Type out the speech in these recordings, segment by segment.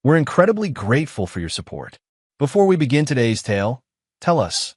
We're incredibly grateful for your support. Before we begin today's tale, tell us,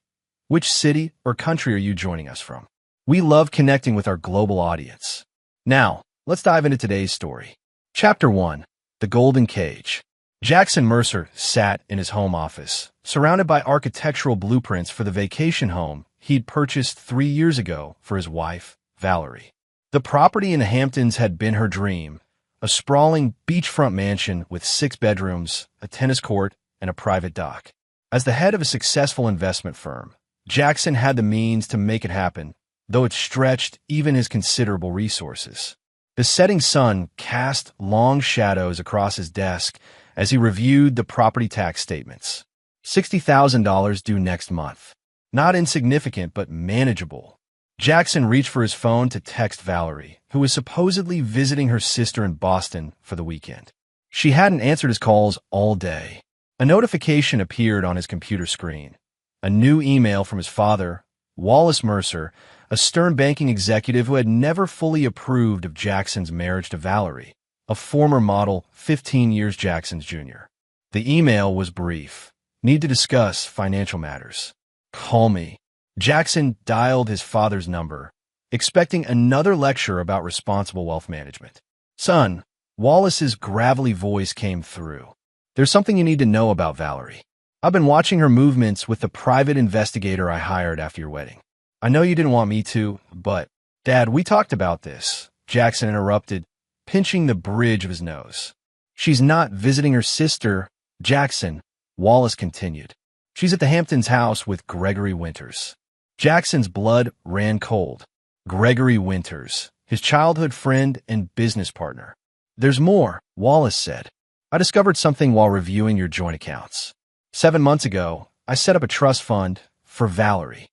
which city or country are you joining us from? We love connecting with our global audience. Now, let's dive into today's story. Chapter 1. The Golden Cage. Jackson Mercer sat in his home office, surrounded by architectural blueprints for the vacation home he'd purchased 3 years ago for his wife, Valerie. The property in the Hamptons had been her dream, a sprawling beachfront mansion with 6 bedrooms, a tennis court, and a private dock. As the head of a successful investment firm, Jackson had the means to make it happen, though it stretched even his considerable resources. The setting sun cast long shadows across his desk as he reviewed the property tax statements. $60,000 due next month. Not insignificant, but manageable. Jackson reached for his phone to text Valerie, who was supposedly visiting her sister in Boston for the weekend. She hadn't answered his calls all day. A notification appeared on his computer screen. A new email from his father, Wallace Mercer, a stern banking executive who had never fully approved of Jackson's marriage to Valerie, a former model 15 years Jackson's junior. The email was brief. Need to discuss financial matters. Call me. Jackson dialed his father's number, expecting another lecture about responsible wealth management. Son, Wallace's gravelly voice came through. There's something you need to know about Valerie. I've been watching her movements with the private investigator I hired after your wedding. I know you didn't want me to, but... Dad, we talked about this, Jackson interrupted, pinching the bridge of his nose. She's not visiting her sister, Jackson, Wallace continued. She's at the Hamptons house with Gregory Winters. Jackson's blood ran cold. Gregory Winters, his childhood friend and business partner. There's more, Wallace said. I discovered something while reviewing your joint accounts. 7 months ago, I set up a trust fund for Valerie.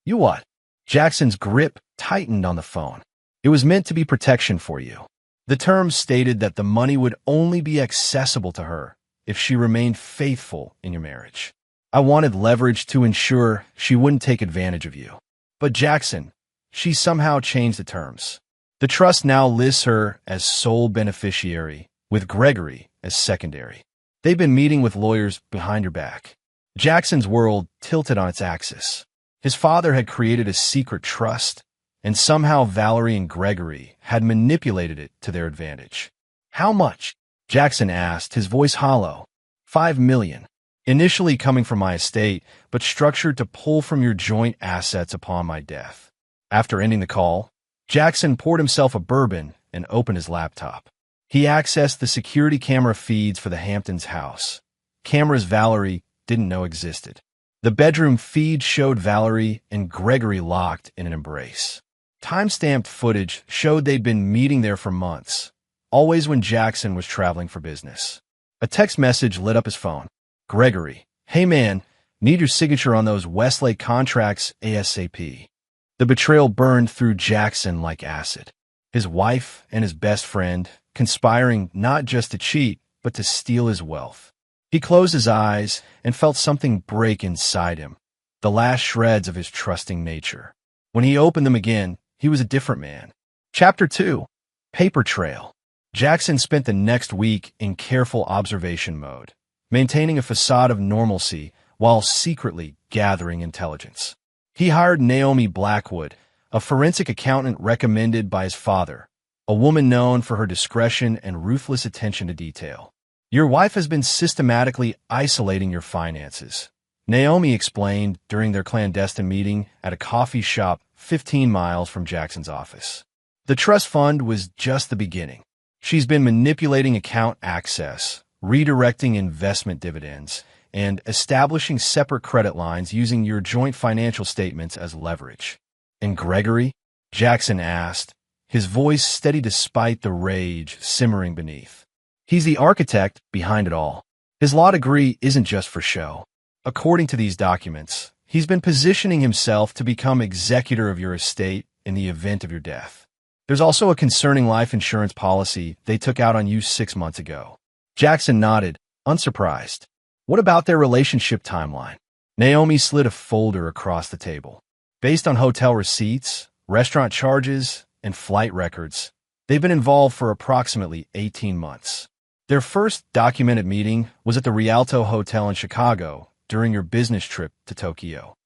You what? Jackson's grip tightened on the phone. It was meant to be protection for you. The terms stated that the money would only be accessible to her if she remained faithful in your marriage. I wanted leverage to ensure she wouldn't take advantage of you. But Jackson, she somehow changed the terms. The trust now lists her as sole beneficiary, with Gregory as secondary. They've been meeting with lawyers behind your back. Jackson's world tilted on its axis. His father had created a secret trust, and somehow Valerie and Gregory had manipulated it to their advantage. How much? Jackson asked, his voice hollow. $5 million. Initially coming from my estate, but structured to pull from your joint assets upon my death. After ending the call, Jackson poured himself a bourbon and opened his laptop. He accessed the security camera feeds for the Hamptons house. Cameras Valerie didn't know existed. The bedroom feed showed Valerie and Gregory locked in an embrace. Time-stamped footage showed they'd been meeting there for months, always when Jackson was traveling for business. A text message lit up his phone. Gregory, hey man, need your signature on those Westlake contracts ASAP. The betrayal burned through Jackson like acid. His wife and his best friend conspiring not just to cheat, but to steal his wealth. He closed his eyes and felt something break inside him, the last shreds of his trusting nature. When he opened them again, he was a different man. Chapter 2. Paper Trail. Jackson spent the next week in careful observation mode, maintaining a facade of normalcy while secretly gathering intelligence. He hired Naomi Blackwood, a forensic accountant recommended by his father, a woman known for her discretion and ruthless attention to detail. Your wife has been systematically isolating your finances, Naomi explained during their clandestine meeting at a coffee shop 15 miles from Jackson's office. The trust fund was just the beginning. She's been manipulating account access, redirecting investment dividends, and establishing separate credit lines using your joint financial statements as leverage. And Gregory? Jackson asked, his voice steady despite the rage simmering beneath. He's the architect behind it all. His law degree isn't just for show. According to these documents, he's been positioning himself to become executor of your estate in the event of your death. There's also a concerning life insurance policy they took out on you 6 months ago. Jackson nodded, unsurprised. What about their relationship timeline? Naomi slid a folder across the table. Based on hotel receipts, restaurant charges, and flight records, they've been involved for approximately 18 months. Their first documented meeting was at the Rialto Hotel in Chicago during your business trip to Tokyo.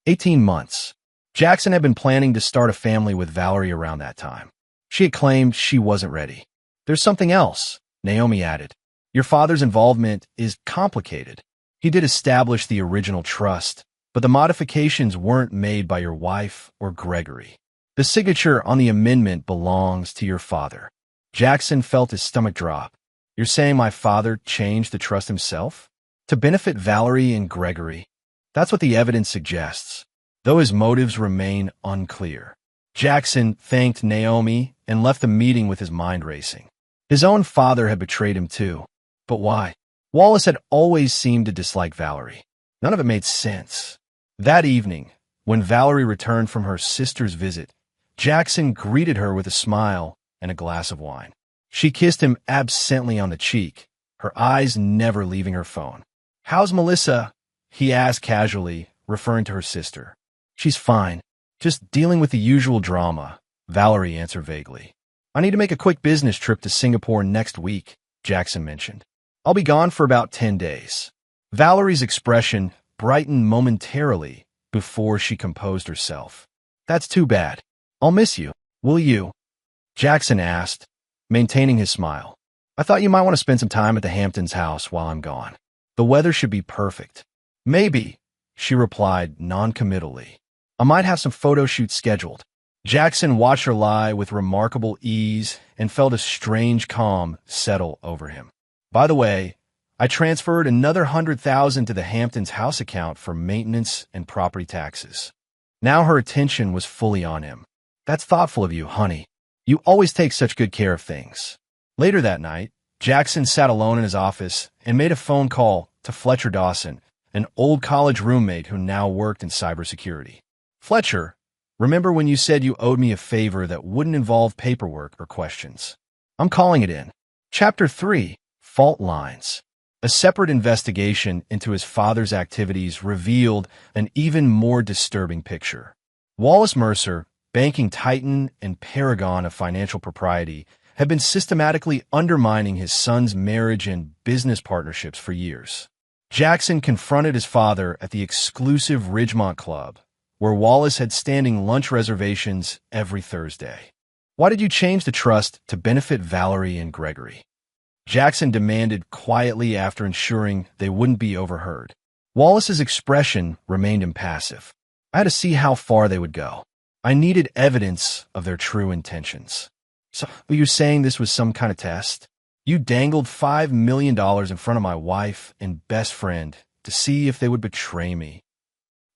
18 months. Jackson had been planning to start a family with Valerie around that time. She had claimed she wasn't ready. There's something else, Naomi added. Your father's involvement is complicated. He did establish the original trust, but the modifications weren't made by your wife or Gregory. The signature on the amendment belongs to your father. Jackson felt his stomach drop. You're saying my father changed the trust himself? To benefit Valerie and Gregory? That's what the evidence suggests, though his motives remain unclear. Jackson thanked Naomi and left the meeting with his mind racing. His own father had betrayed him too. But why? Wallace had always seemed to dislike Valerie. None of it made sense. That evening, when Valerie returned from her sister's visit, Jackson greeted her with a smile and a glass of wine. She kissed him absently on the cheek, her eyes never leaving her phone. "How's Melissa?" he asked casually, referring to her sister. "She's fine. Just dealing with the usual drama," Valerie answered vaguely. "I need to make a quick business trip to Singapore next week," Jackson mentioned. "I'll be gone for about 10 days. Valerie's expression brightened momentarily before she composed herself. "That's too bad. I'll miss you. Will you?" Jackson asked, maintaining his smile. "I thought you might want to spend some time at the Hamptons house while I'm gone. The weather should be perfect." "Maybe," she replied noncommittally. "I might have some photo shoots scheduled." Jackson watched her lie with remarkable ease and felt a strange calm settle over him. "By the way, I transferred another $100,000 to the Hamptons house account for maintenance and property taxes." Now her attention was fully on him. "That's thoughtful of you, honey. You always take such good care of things." Later that night, Jackson sat alone in his office and made a phone call to Fletcher Dawson, an old college roommate who now worked in cybersecurity. "Fletcher, remember when you said you owed me a favor that wouldn't involve paperwork or questions? I'm calling it in." Chapter 3, Fault Lines. A separate investigation into his father's activities revealed an even more disturbing picture. Wallace Mercer, banking titan and paragon of financial propriety, had been systematically undermining his son's marriage and business partnerships for years. Jackson confronted his father at the exclusive Ridgemont Club, where Wallace had standing lunch reservations every Thursday. "Why did you change the trust to benefit Valerie and Gregory?" Jackson demanded quietly after ensuring they wouldn't be overheard. Wallace's expression remained impassive. "I had to see how far they would go. I needed evidence of their true intentions." "So, are you saying this was some kind of test? You dangled $5 million in front of my wife and best friend to see if they would betray me.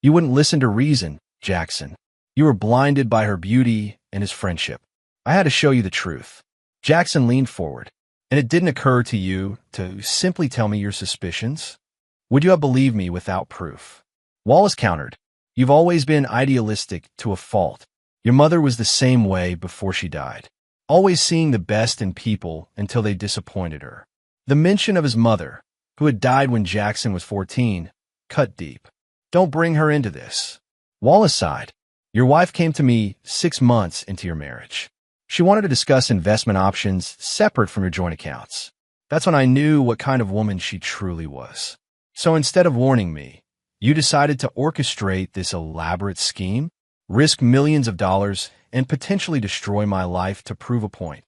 You wouldn't listen to reason, Jackson. You were blinded by her beauty and his friendship. I had to show you the truth." Jackson leaned forward. "And it didn't occur to you to simply tell me your suspicions? Would you have believed me without proof?" Wallace countered. "You've always been idealistic to a fault. Your mother was the same way before she died, always seeing the best in people until they disappointed her." The mention of his mother, who had died when Jackson was 14, cut deep. "Don't bring her into this." Wallace sighed. "Your wife came to me 6 months into your marriage. She wanted to discuss investment options separate from your joint accounts. That's when I knew what kind of woman she truly was. So instead of warning me, you decided to orchestrate this elaborate scheme, risk millions of dollars, and potentially destroy my life to prove a point.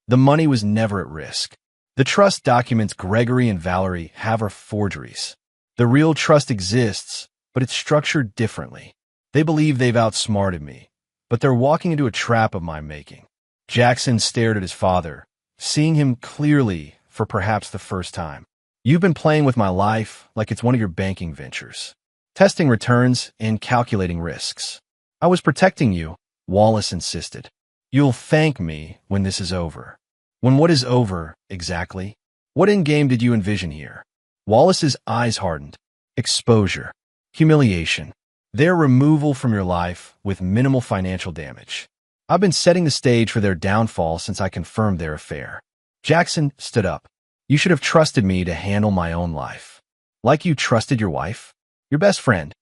The money was never at risk. The trust documents Gregory and Valerie have are forgeries. The real trust exists, but it's structured differently. They believe they've outsmarted me, but they're walking into a trap of my making." Jackson stared at his father, seeing him clearly for perhaps the first time. "You've been playing with my life like it's one of your banking ventures, testing returns and calculating risks." "I was protecting you," Wallace insisted. "You'll thank me when this is over." "When what is over, exactly? What endgame did you envision here?" Wallace's eyes hardened. "Exposure. Humiliation. Their removal from your life with minimal financial damage. I've been setting the stage for their downfall since I confirmed their affair." Jackson stood up. "You should have trusted me to handle my own life. Like you trusted your wife? Your best friend."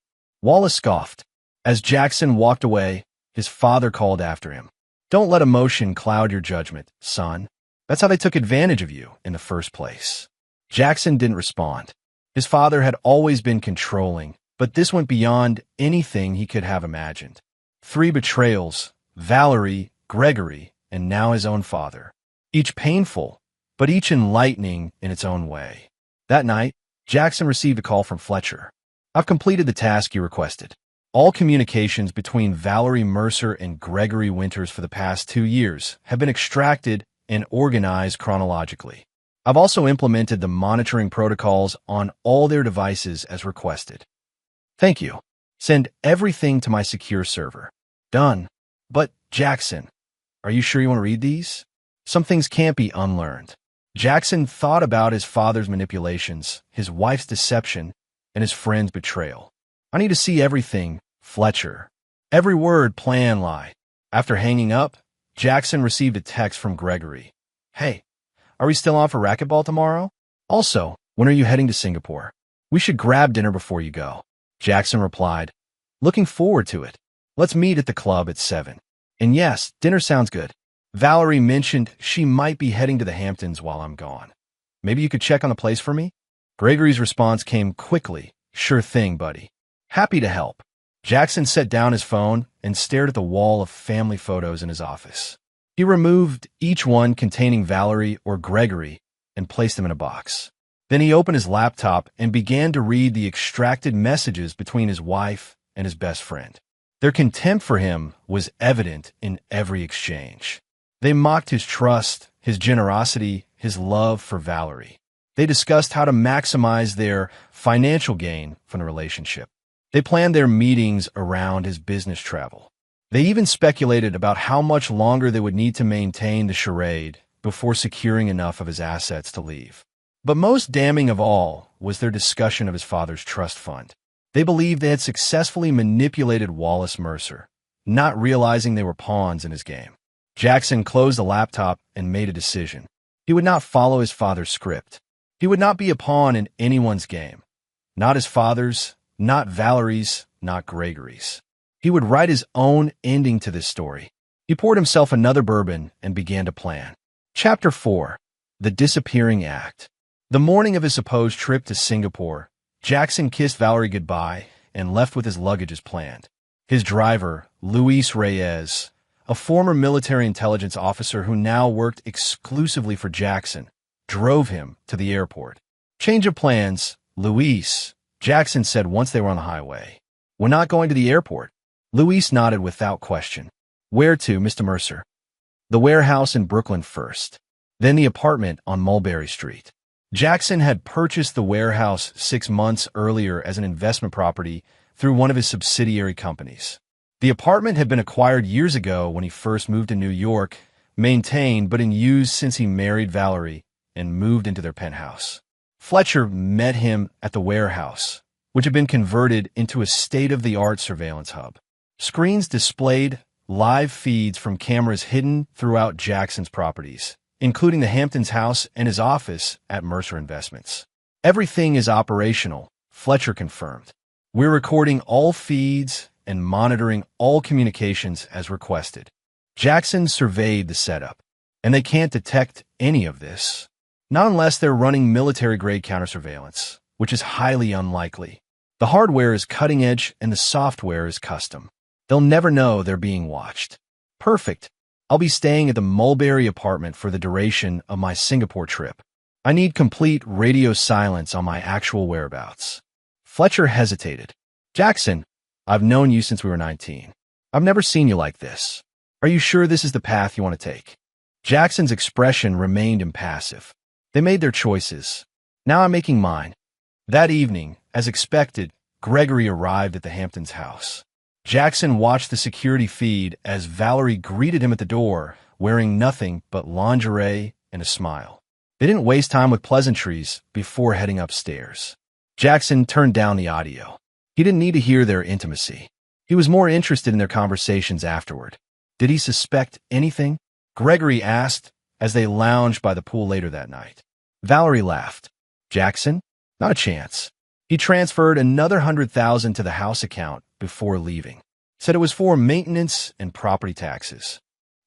Wallace scoffed. As Jackson walked away, his father called after him. "Don't let emotion cloud your judgment, son. That's how they took advantage of you in the first place. Jackson didn't respond. His father had always been controlling, but this went beyond anything he could have imagined. 3 betrayals: Valerie, Gregory, and now his own father. Each painful, but each enlightening in its own way. That night, Jackson received a call from Fletcher. "I've completed the task you requested. All communications between Valerie Mercer and Gregory Winters for the past 2 years have been extracted and organized chronologically. I've also implemented the monitoring protocols on all their devices as requested. Thank you. Send everything to my secure server." Done. But, Jackson, are you sure you want to read these? Some things can't be unlearned. Jackson thought about his father's manipulations, his wife's deception, and his friend's betrayal. "I need to see everything, Fletcher." Every word, plan, lie. After hanging up, Jackson received a text from Gregory. "Hey, are we still on for racquetball tomorrow? Also, when are you heading to Singapore? We should grab dinner before you go." Jackson replied, "Looking forward to it. Let's meet at the club at 7. And yes, dinner sounds good. Valerie mentioned she might be heading to the Hamptons while I'm gone. Maybe you could check on the place for me?" Gregory's response came quickly. "Sure thing, buddy. Happy to help." Jackson set down his phone and stared at the wall of family photos in his office. He removed each one containing Valerie or Gregory and placed them in a box. Then he opened his laptop and began to read the extracted messages between his wife and his best friend. Their contempt for him was evident in every exchange. They mocked his trust, his generosity, his love for Valerie. They discussed how to maximize their financial gain from the relationship. They planned their meetings around his business travel. They even speculated about how much longer they would need to maintain the charade before securing enough of his assets to leave. But most damning of all was their discussion of his father's trust fund. They believed they had successfully manipulated Wallace Mercer, not realizing they were pawns in his game. Jackson closed the laptop and made a decision. He would not follow his father's script. He would not be a pawn in anyone's game. Not his father's, not Valerie's, not Gregory's. He would write his own ending to this story. He poured himself another bourbon and began to plan. Chapter 4. The Disappearing Act. The morning of his supposed trip to Singapore, Jackson kissed Valerie goodbye and left with his luggage as planned. His driver, Luis Reyes, a former military intelligence officer who now worked exclusively for Jackson, drove him to the airport. "Change of plans, Luis," Jackson said once they were on the highway. "We're not going to the airport." Luis nodded without question. "Where to, Mr. Mercer?" "The warehouse in Brooklyn first, then the apartment on Mulberry Street." Jackson had purchased the warehouse 6 months earlier as an investment property through one of his subsidiary companies. The apartment had been acquired years ago when he first moved to New York, maintained but in use since he married Valerie and moved into their penthouse. Fletcher met him at the warehouse, which had been converted into a state-of-the-art surveillance hub. Screens displayed live feeds from cameras hidden throughout Jackson's properties, including the Hamptons house and his office at Mercer Investments. "Everything is operational," Fletcher confirmed. "We're recording all feeds and monitoring all communications as requested." Jackson surveyed the setup, and they can't detect any of this. Not unless they're running military-grade counter-surveillance, which is highly unlikely. The hardware is cutting-edge and the software is custom. They'll never know they're being watched. "Perfect. I'll be staying at the Mulberry apartment for the duration of my Singapore trip. I need complete radio silence on my actual whereabouts." Fletcher hesitated. "Jackson, I've known you since we were 19. I've never seen you like this. Are you sure this is the path you want to take?" Jackson's expression remained impassive. They made their choices. Now I'm making mine. That evening, as expected, Gregory arrived at the Hamptons house. Jackson watched the security feed as Valerie greeted him at the door, wearing nothing but lingerie and a smile. They didn't waste time with pleasantries before heading upstairs. Jackson turned down the audio. He didn't need to hear their intimacy. He was more interested in their conversations afterward. Did he suspect anything? Gregory asked as they lounged by the pool later that night. Valerie laughed. "Jackson? Not a chance." He transferred another $100,000 to the house account before leaving. Said it was for maintenance and property taxes.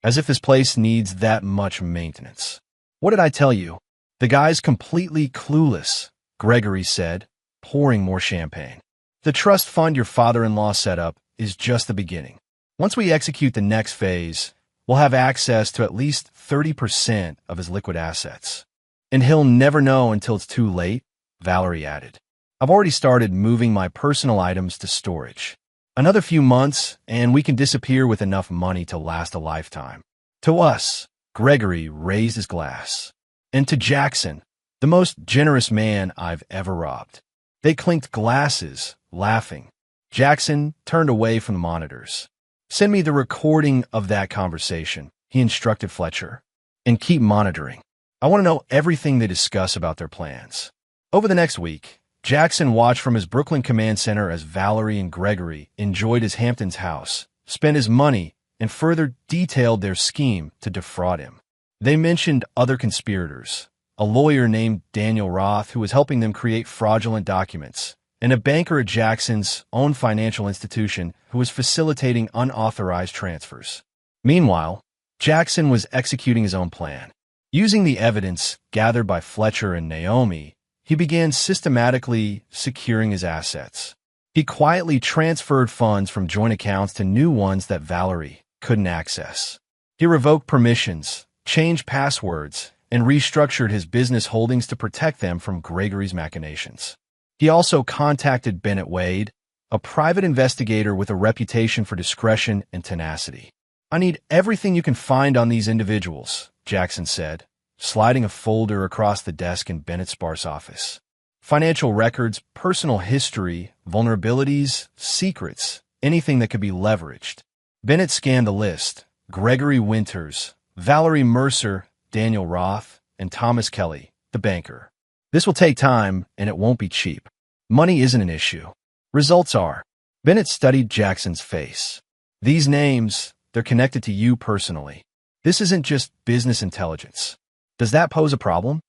As if this place needs that much maintenance. What did I tell you? The guy's completely clueless, Gregory said, pouring more champagne. The trust fund your father-in-law set up is just the beginning. Once we execute the next phase, we'll have access to at least 30% of his liquid assets. And he'll never know until it's too late, Valerie added. I've already started moving my personal items to storage. Another few months, and we can disappear with enough money to last a lifetime. To us, Gregory raised his glass. And to Jackson, the most generous man I've ever robbed. They clinked glasses, laughing. Jackson turned away from the monitors. Send me the recording of that conversation, he instructed Fletcher. And keep monitoring. I want to know everything they discuss about their plans. Over the next week, Jackson watched from his Brooklyn command center as Valerie and Gregory enjoyed his Hamptons house, spent his money, and further detailed their scheme to defraud him. They mentioned other conspirators, a lawyer named Daniel Roth who was helping them create fraudulent documents, and a banker at Jackson's own financial institution who was facilitating unauthorized transfers. Meanwhile, Jackson was executing his own plan. Using the evidence gathered by Fletcher and Naomi, he began systematically securing his assets. He quietly transferred funds from joint accounts to new ones that Valerie couldn't access. He revoked permissions, changed passwords, and restructured his business holdings to protect them from Gregory's machinations. He also contacted Bennett Wade, a private investigator with a reputation for discretion and tenacity. I need everything you can find on these individuals, Jackson said, sliding a folder across the desk in Bennett's sparse office. Financial records, personal history, vulnerabilities, secrets, anything that could be leveraged. Bennett scanned the list. Gregory Winters, Valerie Mercer, Daniel Roth, and Thomas Kelly, the banker. This will take time, and it won't be cheap. Money isn't an issue. Results are. Bennett studied Jackson's face. These names, they're connected to you personally. This isn't just business intelligence. Does that pose a problem?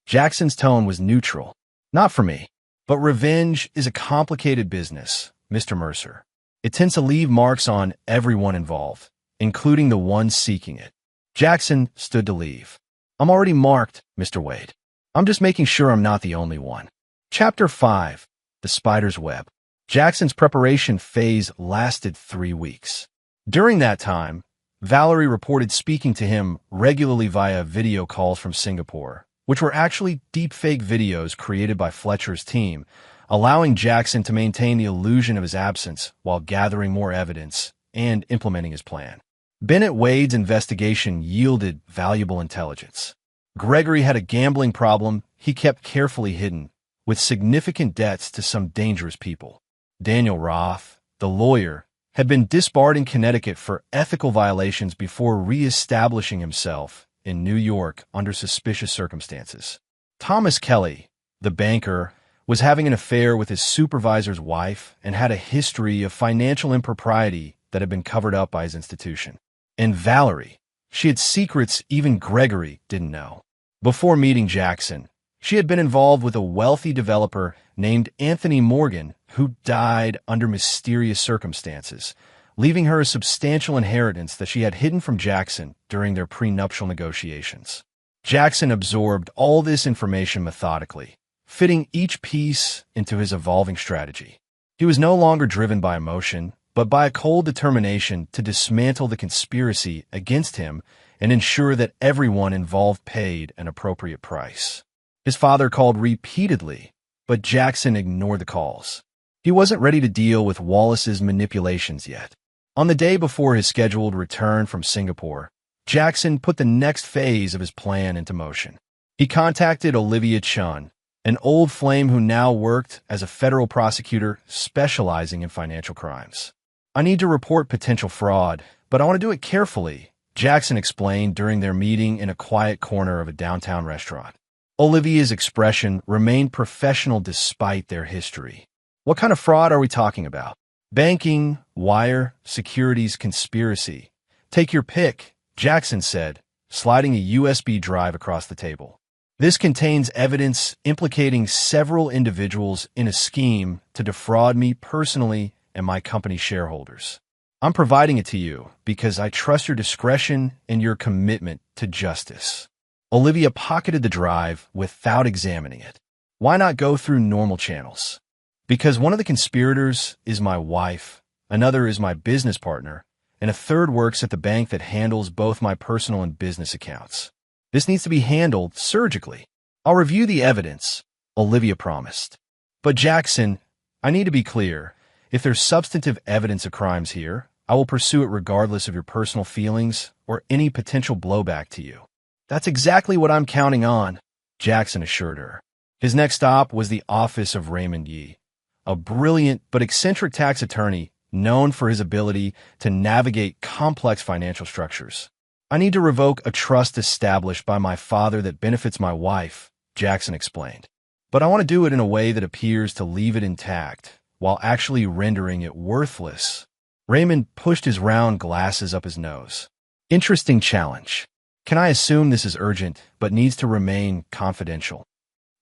Jackson's tone was neutral. Not for me. But revenge is a complicated business, Mr. Mercer. It tends to leave marks on everyone involved, including the ones seeking it. Jackson stood to leave. I'm already marked, Mr. Wade. I'm just making sure I'm not the only one. Chapter 5. The Spider's Web. Jackson's preparation phase lasted 3 weeks. During that time, Valerie reported speaking to him regularly via video calls from Singapore, which were actually deepfake videos created by Fletcher's team, allowing Jackson to maintain the illusion of his absence while gathering more evidence and implementing his plan. Bennett Wade's investigation yielded valuable intelligence. Gregory had a gambling problem he kept carefully hidden, with significant debts to some dangerous people. Daniel Roth, the lawyer, had been disbarred in Connecticut for ethical violations before re-establishing himself in New York under suspicious circumstances. Thomas Kelly, the banker, was having an affair with his supervisor's wife and had a history of financial impropriety that had been covered up by his institution. And Valerie, she had secrets even Gregory didn't know. Before meeting Jackson, she had been involved with a wealthy developer named Anthony Morgan who died under mysterious circumstances, leaving her a substantial inheritance that she had hidden from Jackson during their prenuptial negotiations. Jackson absorbed all this information methodically, fitting each piece into his evolving strategy. He was no longer driven by emotion, but by a cold determination to dismantle the conspiracy against him and ensure that everyone involved paid an appropriate price. His father called repeatedly, but Jackson ignored the calls. He wasn't ready to deal with Wallace's manipulations yet. On the day before his scheduled return from Singapore, Jackson put the next phase of his plan into motion. He contacted Olivia Chun, an old flame who now worked as a federal prosecutor specializing in financial crimes. I need to report potential fraud, but I want to do it carefully, Jackson explained during their meeting in a quiet corner of a downtown restaurant. Olivia's expression remained professional despite their history. What kind of fraud are we talking about? Banking, wire, securities, conspiracy. Take your pick, Jackson said, sliding a USB drive across the table. This contains evidence implicating several individuals in a scheme to defraud me personally and my company shareholders. I'm providing it to you because I trust your discretion and your commitment to justice. Olivia pocketed the drive without examining it. Why not go through normal channels? Because one of the conspirators is my wife, another is my business partner, and a third works at the bank that handles both my personal and business accounts. This needs to be handled surgically. I'll review the evidence, Olivia promised. But Jackson, I need to be clear. If there's substantive evidence of crimes here, I will pursue it regardless of your personal feelings or any potential blowback to you. That's exactly what I'm counting on, Jackson assured her. His next stop was the office of Raymond Yee, a brilliant but eccentric tax attorney known for his ability to navigate complex financial structures. I need to revoke a trust established by my father that benefits my wife, Jackson explained. But I want to do it in a way that appears to leave it intact, while actually rendering it worthless. Raymond pushed his round glasses up his nose. Interesting challenge. Can I assume this is urgent, but needs to remain confidential?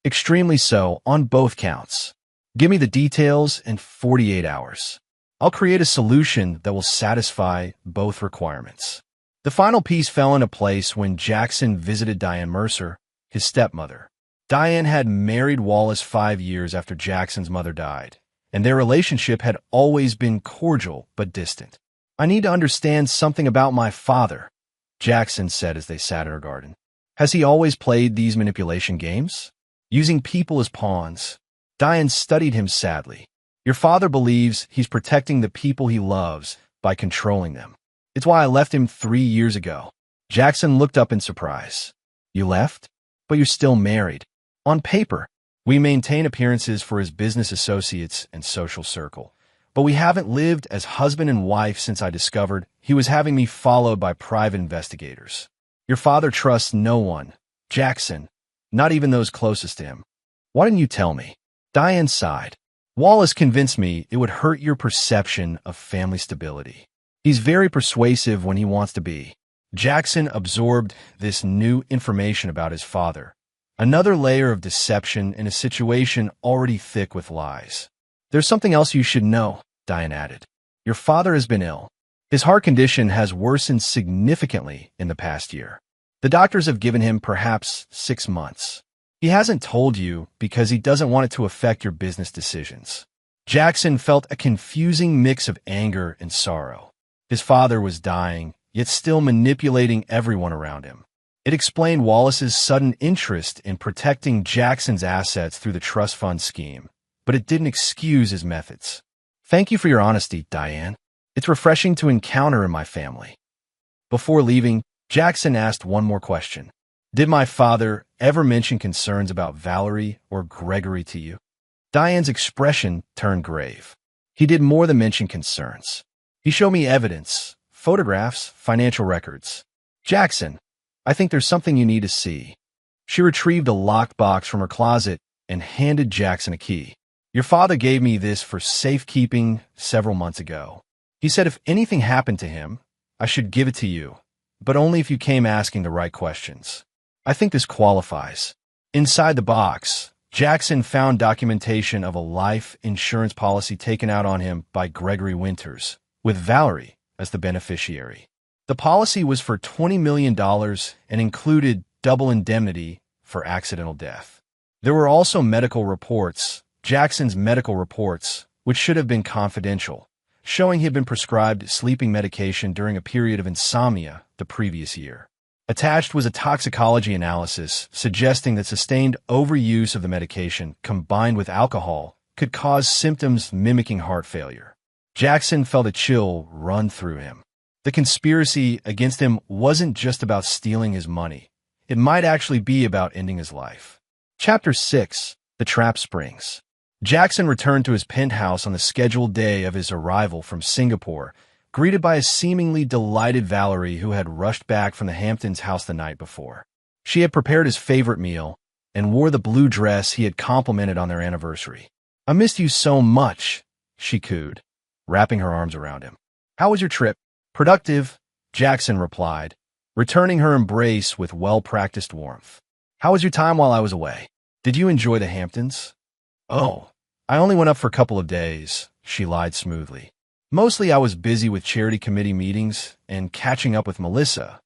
Extremely so, on both counts. Give me the details in 48 hours. I'll create a solution that will satisfy both requirements. The final piece fell into place when Jackson visited Diane Mercer, his stepmother. Diane had married Wallace 5 years after Jackson's mother died, and their relationship had always been cordial but distant. I need to understand something about my father, Jackson said as they sat in her garden. Has he always played these manipulation games? Using people as pawns? Diane studied him sadly. Your father believes he's protecting the people he loves by controlling them. It's why I left him 3 years ago. Jackson looked up in surprise. You left? But you're still married. On paper, we maintain appearances for his business associates and social circle. But we haven't lived as husband and wife since I discovered he was having me followed by private investigators. Your father trusts no one, Jackson, not even those closest to him. Why didn't you tell me? Diane sighed. Wallace convinced me it would hurt your perception of family stability. He's very persuasive when he wants to be. Jackson absorbed this new information about his father, another layer of deception in a situation already thick with lies. There's something else you should know, Diane added. Your father has been ill. His heart condition has worsened significantly in the past year. The doctors have given him perhaps 6 months. He hasn't told you because he doesn't want it to affect your business decisions. Jackson felt a confusing mix of anger and sorrow. His father was dying, yet still manipulating everyone around him. It explained Wallace's sudden interest in protecting Jackson's assets through the trust fund scheme, but it didn't excuse his methods. Thank you for your honesty, Diane. It's refreshing to encounter in my family. Before leaving, Jackson asked one more question. Did my father ever mention concerns about Valerie or Gregory to you? Diane's expression turned grave. He did more than mention concerns. He showed me evidence, photographs, financial records. Jackson, I think there's something you need to see. She retrieved a locked box from her closet and handed Jackson a key. Your father gave me this for safekeeping several months ago. He said if anything happened to him, I should give it to you, but only if you came asking the right questions. I think this qualifies. Inside the box, Jackson found documentation of a life insurance policy taken out on him by Gregory Winters, with Valerie as the beneficiary. The policy was for $20 million and included double indemnity for accidental death. There were also medical reports, Jackson's medical reports, which should have been confidential, showing he had been prescribed sleeping medication during a period of insomnia the previous year. Attached was a toxicology analysis suggesting that sustained overuse of the medication combined with alcohol could cause symptoms mimicking heart failure. Jackson felt a chill run through him. The conspiracy against him wasn't just about stealing his money. It might actually be about ending his life. Chapter 6: The Trap Springs. Jackson returned to his penthouse on the scheduled day of his arrival from Singapore, greeted by a seemingly delighted Valerie who had rushed back from the Hamptons' house the night before. She had prepared his favorite meal and wore the blue dress he had complimented on their anniversary. I missed you so much, she cooed, wrapping her arms around him. How was your trip? Productive, Jackson replied, returning her embrace with well-practiced warmth. How was your time while I was away? Did you enjoy the Hamptons? Oh, I only went up for a couple of days, she lied smoothly. Mostly I was busy with charity committee meetings and catching up with Melissa.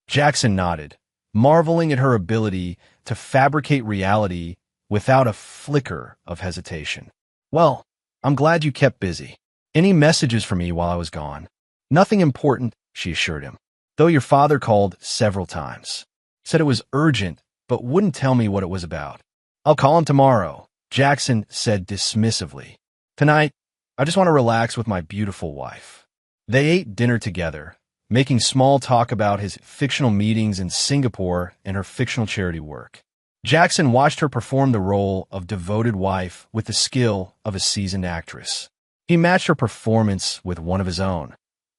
Jackson nodded, marveling at her ability to fabricate reality without a flicker of hesitation. "Well, I'm glad you kept busy. Any messages for me while I was gone?" "Nothing important," she assured him, "though your father called several times. Said it was urgent, but wouldn't tell me what it was about." "I'll call him tomorrow," Jackson said dismissively. "Tonight, I just want to relax with my beautiful wife." They ate dinner together, making small talk about his fictional meetings in Singapore and her fictional charity work. Jackson watched her perform the role of devoted wife with the skill of a seasoned actress. He matched her performance with one of his own,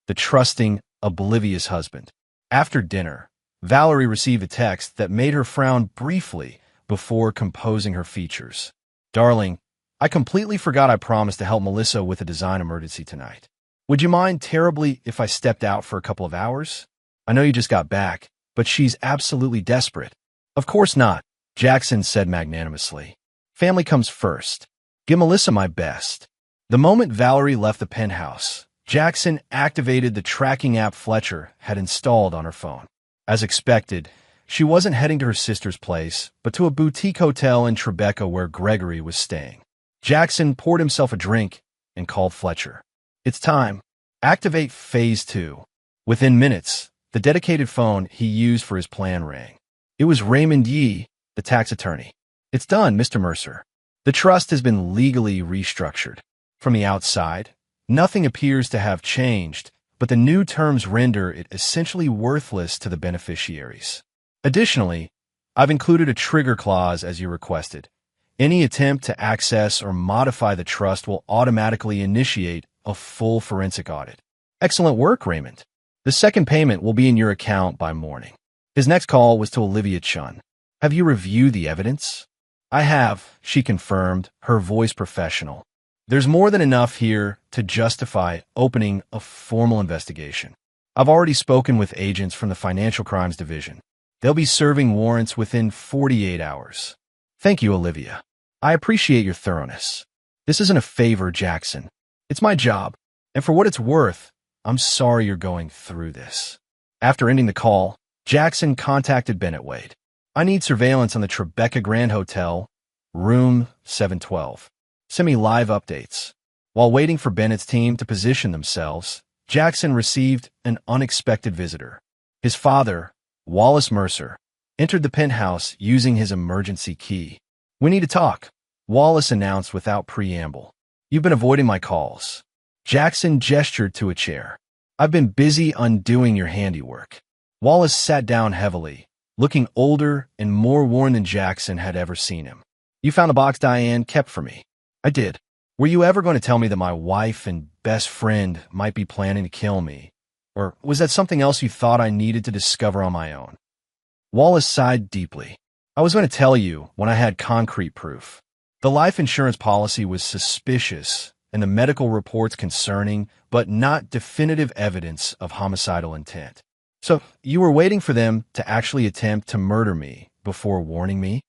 the trusting, oblivious husband. After dinner, Valerie received a text that made her frown briefly before composing her features. "Darling, I completely forgot I promised to help Melissa with a design emergency tonight. Would you mind terribly if I stepped out for a couple of hours? I know you just got back, but she's absolutely desperate." "Of course not," Jackson said magnanimously. "Family comes first. Give Melissa my best." The moment Valerie left the penthouse, Jackson activated the tracking app Fletcher had installed on her phone. As expected, she wasn't heading to her sister's place, but to a boutique hotel in Tribeca where Gregory was staying. Jackson poured himself a drink and called Fletcher. "It's time. Activate Phase 2. Within minutes, the dedicated phone he used for his plan rang. It was Raymond Yee, the tax attorney. "It's done, Mr. Mercer. The trust has been legally restructured. From the outside, nothing appears to have changed, but the new terms render it essentially worthless to the beneficiaries. Additionally, I've included a trigger clause as you requested. Any attempt to access or modify the trust will automatically initiate a full forensic audit." "Excellent work, Raymond. The second payment will be in your account by morning." His next call was to Olivia Chun. "Have you reviewed the evidence?" "I have," she confirmed, her voice professional. "There's more than enough here to justify opening a formal investigation. I've already spoken with agents from the Financial Crimes Division. They'll be serving warrants within 48 hours. "Thank you, Olivia. I appreciate your thoroughness. This isn't a favor, Jackson. It's my job, and for what it's worth, I'm sorry you're going through this." After ending the call, Jackson contacted Bennett Wade. "I need surveillance on the Tribeca Grand Hotel, room 712. Send me live updates." While waiting for Bennett's team to position themselves, Jackson received an unexpected visitor. His father, Wallace Mercer, entered the penthouse using his emergency key. "We need to talk," Wallace announced without preamble. "You've been avoiding my calls." Jackson gestured to a chair. "I've been busy undoing your handiwork." Wallace sat down heavily, looking older and more worn than Jackson had ever seen him. "You found a box Diane kept for me." "I did. Were you ever going to tell me that my wife and best friend might be planning to kill me? Or was that something else you thought I needed to discover on my own?" Wallace sighed deeply. "I was going to tell you when I had concrete proof. The life insurance policy was suspicious, and the medical reports concerning, but not definitive evidence of homicidal intent. So you were waiting for them to actually attempt to murder me before warning me?"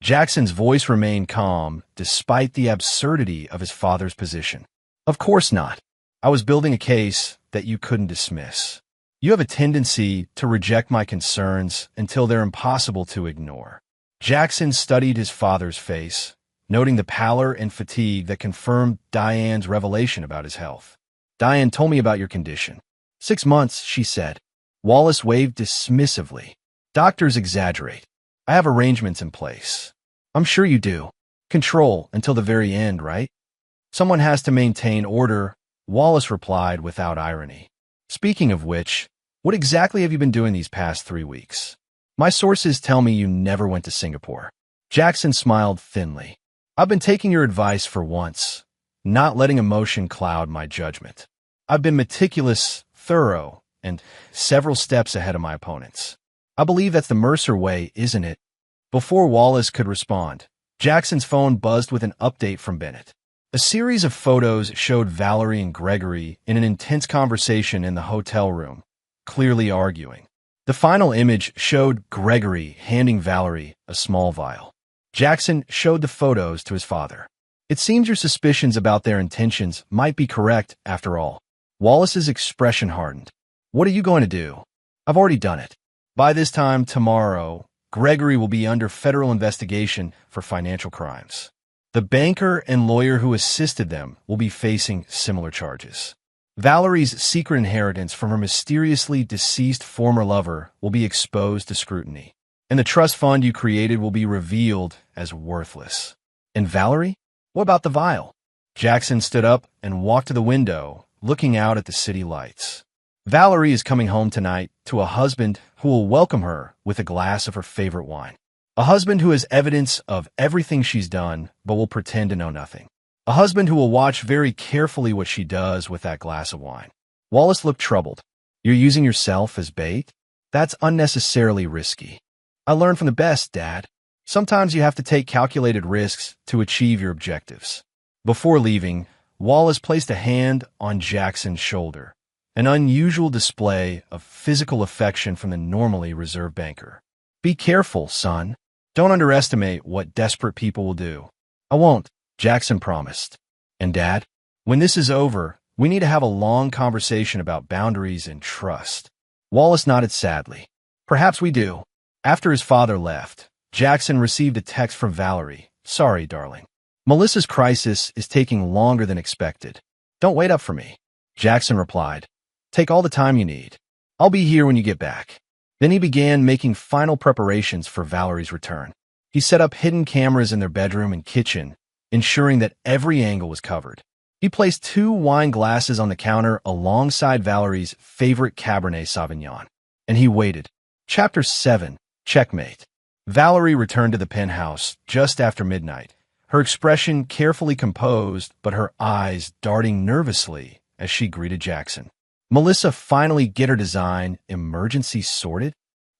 Jackson's voice remained calm, despite the absurdity of his father's position. "Of course not. I was building a case that you couldn't dismiss. You have a tendency to reject my concerns until they're impossible to ignore." Jackson studied his father's face, noting the pallor and fatigue that confirmed Diane's revelation about his health. "Diane told me about your condition." 6 months, she said. Wallace waved dismissively. "Doctors exaggerate. I have arrangements in place." "I'm sure you do. Control until the very end, right?" "Someone has to maintain order," Wallace replied without irony. "Speaking of which, what exactly have you been doing these past 3 weeks?" "My sources tell me you never went to Singapore." Jackson smiled thinly. "I've been taking your advice for once, not letting emotion cloud my judgment. I've been meticulous, thorough, and several steps ahead of my opponents. I believe that's the Mercer way, isn't it?" Before Wallace could respond, Jackson's phone buzzed with an update from Bennett. A series of photos showed Valerie and Gregory in an intense conversation in the hotel room, clearly arguing. The final image showed Gregory handing Valerie a small vial. Jackson showed the photos to his father. "It seems your suspicions about their intentions might be correct after all." Wallace's expression hardened. "What are you going to do?" "I've already done it. By this time tomorrow, Gregory will be under federal investigation for financial crimes. The banker and lawyer who assisted them will be facing similar charges. Valerie's secret inheritance from her mysteriously deceased former lover will be exposed to scrutiny, and the trust fund you created will be revealed as worthless. And Valerie? What about the vial? Jackson stood up and walked to the window, looking out at the city lights. Valerie is coming home tonight to a husband who will welcome her with a glass of her favorite wine. A husband who has evidence of everything she's done but will pretend to know nothing. A husband who will watch very carefully what she does with that glass of wine. Wallace looked troubled. You're using yourself as bait? That's unnecessarily risky. I learned from the best, Dad. Sometimes you have to take calculated risks to achieve your objectives. Before leaving, Wallace placed a hand on Jackson's shoulder, an unusual display of physical affection from the normally reserved banker. Be careful, son. Don't underestimate what desperate people will do. I won't, Jackson promised. And Dad, when this is over, we need to have a long conversation about boundaries and trust. Wallace nodded sadly. Perhaps we do. After his father left, Jackson received a text from Valerie. Sorry, darling. Melissa's crisis is taking longer than expected. Don't wait up for me. Jackson replied. Take all the time you need. I'll be here when you get back. Then he began making final preparations for Valerie's return. He set up hidden cameras in their bedroom and kitchen, ensuring that every angle was covered. He placed 2 wine glasses on the counter alongside Valerie's favorite Cabernet Sauvignon. And he waited. Chapter 7. Checkmate. Valerie returned to the penthouse just after midnight, her expression carefully composed but her eyes darting nervously as she greeted Jackson. Melissa finally get her design emergency sorted?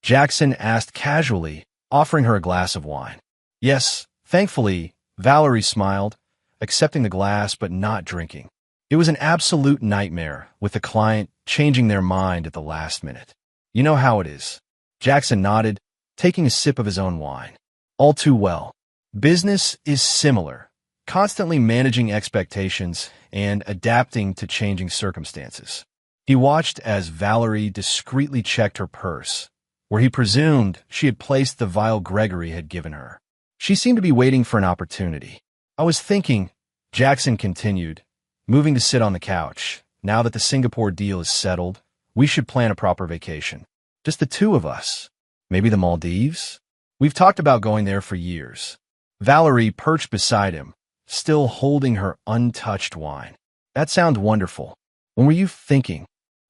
Jackson asked casually, offering her a glass of wine. Yes, thankfully, Valerie smiled, accepting the glass but not drinking. It was an absolute nightmare, with the client changing their mind at the last minute. You know how it is. Jackson nodded, taking a sip of his own wine. All too well. Business is similar, constantly managing expectations and adapting to changing circumstances. He watched as Valerie discreetly checked her purse, where he presumed she had placed the vial Gregory had given her. She seemed to be waiting for an opportunity. I was thinking, Jackson continued, moving to sit on the couch. Now that the Singapore deal is settled, we should plan a proper vacation. Just the 2 of us. Maybe the Maldives? We've talked about going there for years. Valerie perched beside him, still holding her untouched wine. That sounds wonderful. When were you thinking?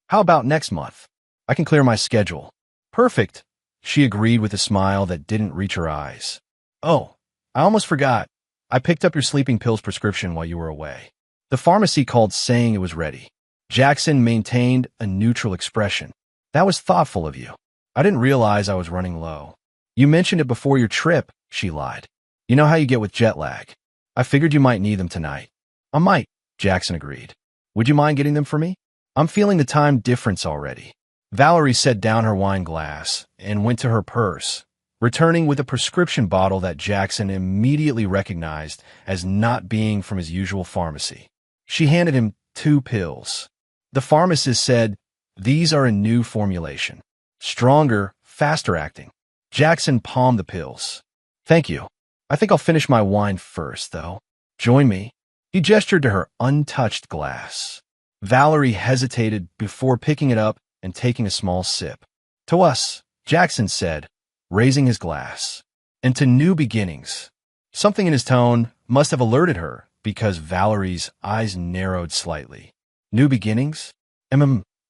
How about next month? I can clear my schedule. Perfect, she agreed with a smile that didn't reach her eyes. Oh, I almost forgot. I picked up your sleeping pills prescription while you were away. The pharmacy called saying it was ready. Jackson maintained a neutral expression. That was thoughtful of you. I didn't realize I was running low. You mentioned it before your trip, she lied. You know how you get with jet lag. I figured you might need them tonight. I might, Jackson agreed. Would you mind getting them for me? I'm feeling the time difference already. Valerie set down her wine glass and went to her purse, returning with a prescription bottle that Jackson immediately recognized as not being from his usual pharmacy. She handed him 2 pills. The pharmacist said, these are a new formulation. Stronger, faster acting. Jackson palmed the pills. Thank you. I think I'll finish my wine first, though. Join me. He gestured to her untouched glass. Valerie hesitated before picking it up and taking a small sip. To us, Jackson said, raising his glass. And to new beginnings. Something in his tone must have alerted her because Valerie's eyes narrowed slightly. New beginnings?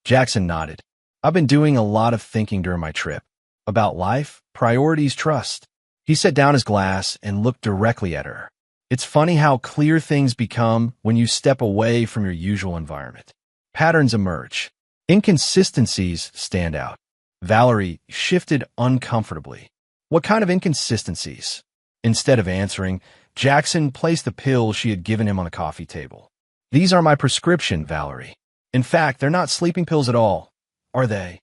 Jackson nodded. I've been doing a lot of thinking during my trip. About life, priorities, trust. He set down his glass and looked directly at her. It's funny how clear things become when you step away from your usual environment. Patterns emerge. Inconsistencies stand out. Valerie shifted uncomfortably. What kind of inconsistencies? Instead of answering, Jackson placed the pills she had given him on the coffee table. These are my prescription, Valerie. In fact, they're not sleeping pills at all, are they?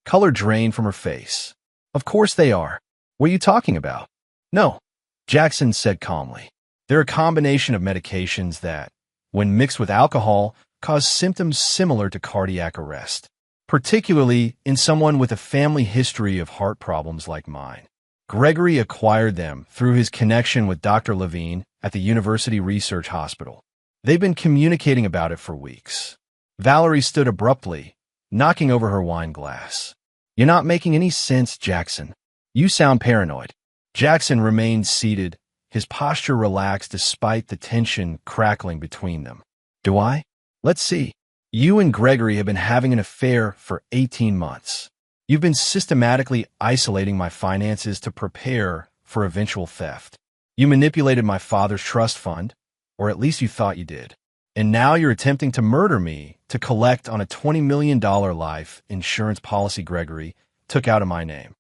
Color drained from her face. Of course they are. What are you talking about? No, Jackson said calmly. They're a combination of medications that, when mixed with alcohol, cause symptoms similar to cardiac arrest. particularly in someone with a family history of heart problems like mine. Gregory acquired them through his connection with Dr. Levine at the University Research Hospital. They've been communicating about it for weeks. Valerie stood abruptly, knocking over her wine glass. "You're not making any sense, Jackson. You sound paranoid." Jackson remained seated, his posture relaxed despite the tension crackling between them. "Do I? Let's see. You and Gregory have been having an affair for 18 months. You've been systematically isolating my finances to prepare for eventual theft. You manipulated my father's trust fund, or at least you thought you did. And now you're attempting to murder me to collect on a $20 million life insurance policy Gregory took out of my name."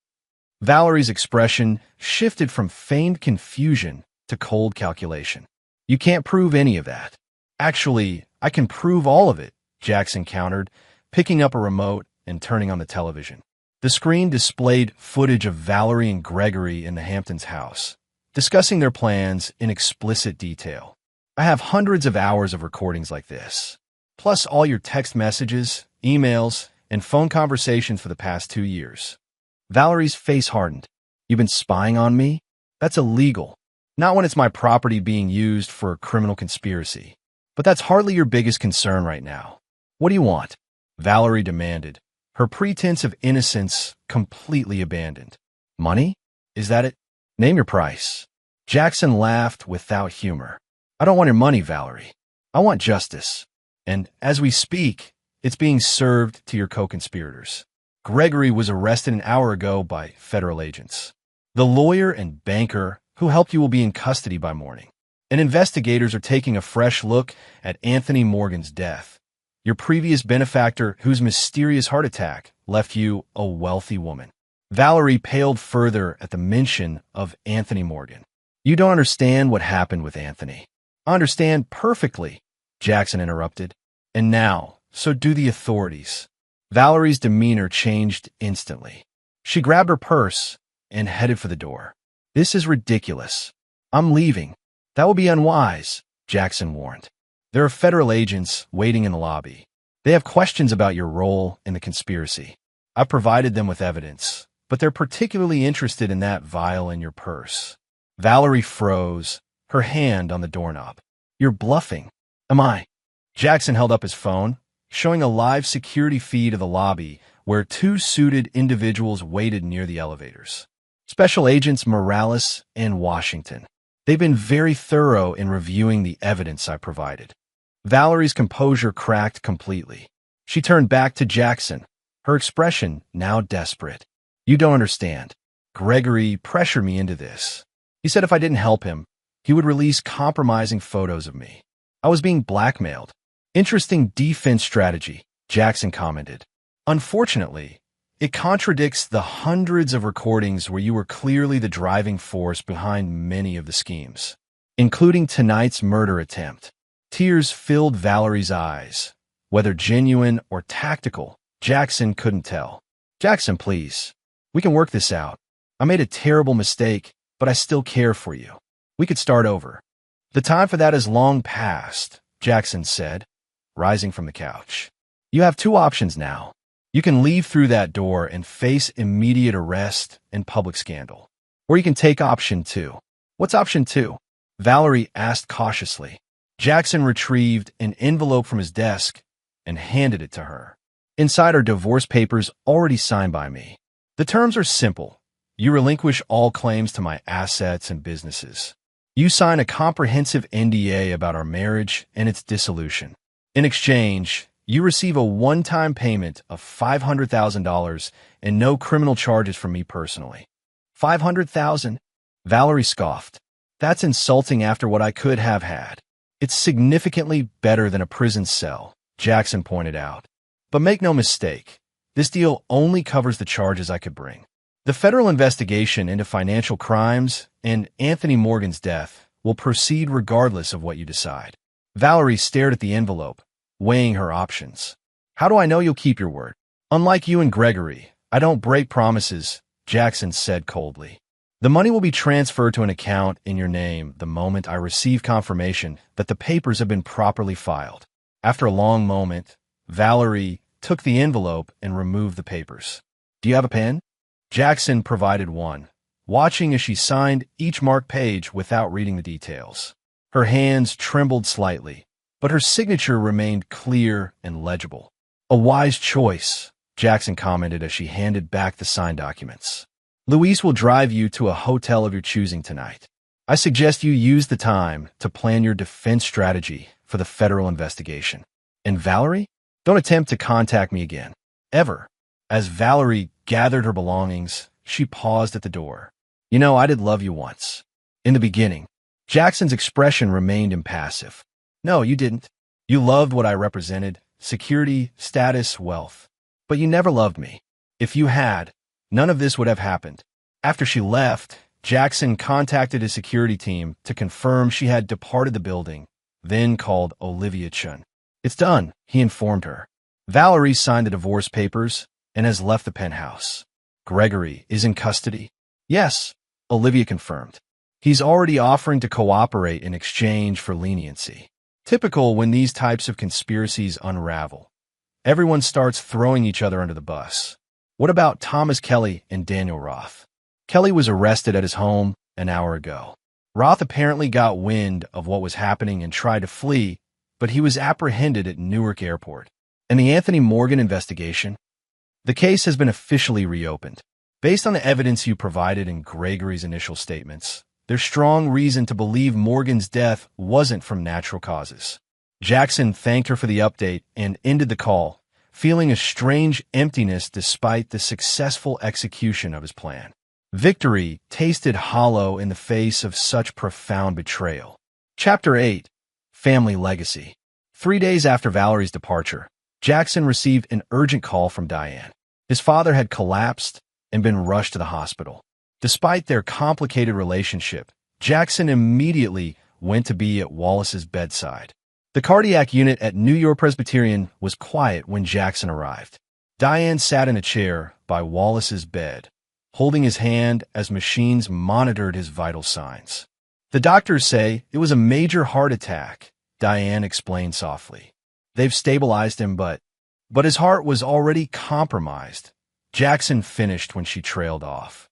Valerie's expression shifted from feigned confusion to cold calculation. "You can't prove any of that." "Actually, I can prove all of it," Jackson countered, picking up a remote and turning on the television. The screen displayed footage of Valerie and Gregory in the Hamptons house, discussing their plans in explicit detail. "I have hundreds of hours of recordings like this, plus all your text messages, emails, and phone conversations for the past 2 years. Valerie's face hardened. "You've been spying on me? That's illegal. Not when it's my property being used for a criminal conspiracy. But that's hardly your biggest concern right now. What do you want?" Valerie demanded, her pretense of innocence completely abandoned. "Money? Is that it? Name your price." Jackson laughed without humor. "I don't want your money, Valerie. I want justice. And as we speak, it's being served to your co-conspirators. Gregory was arrested an hour ago by federal agents. The lawyer and banker who helped you will be in custody by morning. And investigators are taking a fresh look at Anthony Morgan's death, your previous benefactor whose mysterious heart attack left you a wealthy woman." Valerie paled further at the mention of Anthony Morgan. "You don't understand what happened with Anthony." "I understand perfectly," Jackson interrupted. "And now, so do the authorities." Valerie's demeanor changed instantly. She grabbed her purse and headed for the door. "This is ridiculous. I'm leaving." "That will be unwise," Jackson warned. "There are federal agents waiting in the lobby. They have questions about your role in the conspiracy. I've provided them with evidence, but they're particularly interested in that vial in your purse." Valerie froze, her hand on the doorknob. "You're bluffing." "Am I?" Jackson held up his phone, showing a live security feed of the lobby where 2 suited individuals waited near the elevators. Special Agents Morales and Washington. They've been very thorough in reviewing the evidence I provided. Valerie's composure cracked completely. She turned back to Jackson, her expression now desperate. "You don't understand. Gregory pressured me into this. He said if I didn't help him, he would release compromising photos of me. I was being blackmailed." "Interesting defense strategy," Jackson commented. "Unfortunately, it contradicts the hundreds of recordings where you were clearly the driving force behind many of the schemes, including tonight's murder attempt." Tears filled Valerie's eyes. Whether genuine or tactical, Jackson couldn't tell. "Jackson, please. We can work this out. I made a terrible mistake, but I still care for you. We could start over." "The time for that is long past," Jackson said, rising from the couch. "You have 2 options now. You can leave through that door and face immediate arrest and public scandal. Or you can take option 2. "What's option 2? Valerie asked cautiously. Jackson retrieved an envelope from his desk and handed it to her. "Inside are divorce papers already signed by me. The terms are simple. You relinquish all claims to my assets and businesses. You sign a comprehensive NDA about our marriage and its dissolution. In exchange, you receive a one-time payment of $500,000 and no criminal charges from me personally." "500,000? Valerie scoffed. "That's insulting after what I could have had." "It's significantly better than a prison cell," Jackson pointed out. "But make no mistake, this deal only covers the charges I could bring. The federal investigation into financial crimes and Anthony Morgan's death will proceed regardless of what you decide." Valerie stared at the envelope, weighing her options. "How do I know you'll keep your word?" "Unlike you and Gregory, I don't break promises," Jackson said coldly. "The money will be transferred to an account in your name the moment I receive confirmation that the papers have been properly filed." After a long moment, Valerie took the envelope, and removed the papers. "Do you have a pen?" Jackson provided one, watching as she signed each marked page without reading the details. Her hands trembled slightly, but her signature remained clear and legible. "A wise choice," Jackson commented as she handed back the signed documents. "Luis will drive you to a hotel of your choosing tonight. I suggest you use the time to plan your defense strategy for the federal investigation. And Valerie, don't attempt to contact me again. Ever." As Valerie gathered her belongings, she paused at the door. "You know, I did love you once. In the beginning." Jackson's expression remained impassive. "No, you didn't. You loved what I represented, security, status, wealth. But you never loved me. If you had, none of this would have happened." After she left, Jackson contacted his security team to confirm she had departed the building, then called Olivia Chun. "It's done," he informed her. "Valerie signed the divorce papers and has left the penthouse. Gregory is in custody." "Yes," Olivia confirmed. "He's already offering to cooperate in exchange for leniency." Typical when these types of conspiracies unravel. Everyone starts throwing each other under the bus. What about Thomas Kelly and Daniel Roth? Kelly was arrested at his home an hour ago. Roth apparently got wind of what was happening and tried to flee, but he was apprehended at Newark Airport. And the Anthony Morgan investigation? The case has been officially reopened. Based on the evidence you provided in Gregory's initial statements, there's strong reason to believe Morgan's death wasn't from natural causes. Jackson thanked her for the update and ended the call, feeling a strange emptiness despite the successful execution of his plan. Victory tasted hollow in the face of such profound betrayal. Chapter 8. Family Legacy. 3 days after Valerie's departure, Jackson received an urgent call from Diane. His father had collapsed and been rushed to the hospital. Despite their complicated relationship, Jackson immediately went to be at Wallace's bedside. The cardiac unit at New York Presbyterian was quiet when Jackson arrived. Diane sat in a chair by Wallace's bed, holding his hand as machines monitored his vital signs. "The doctors say it was a major heart attack," Diane explained softly. "They've stabilized him, but his heart was already compromised." Jackson finished when she trailed off.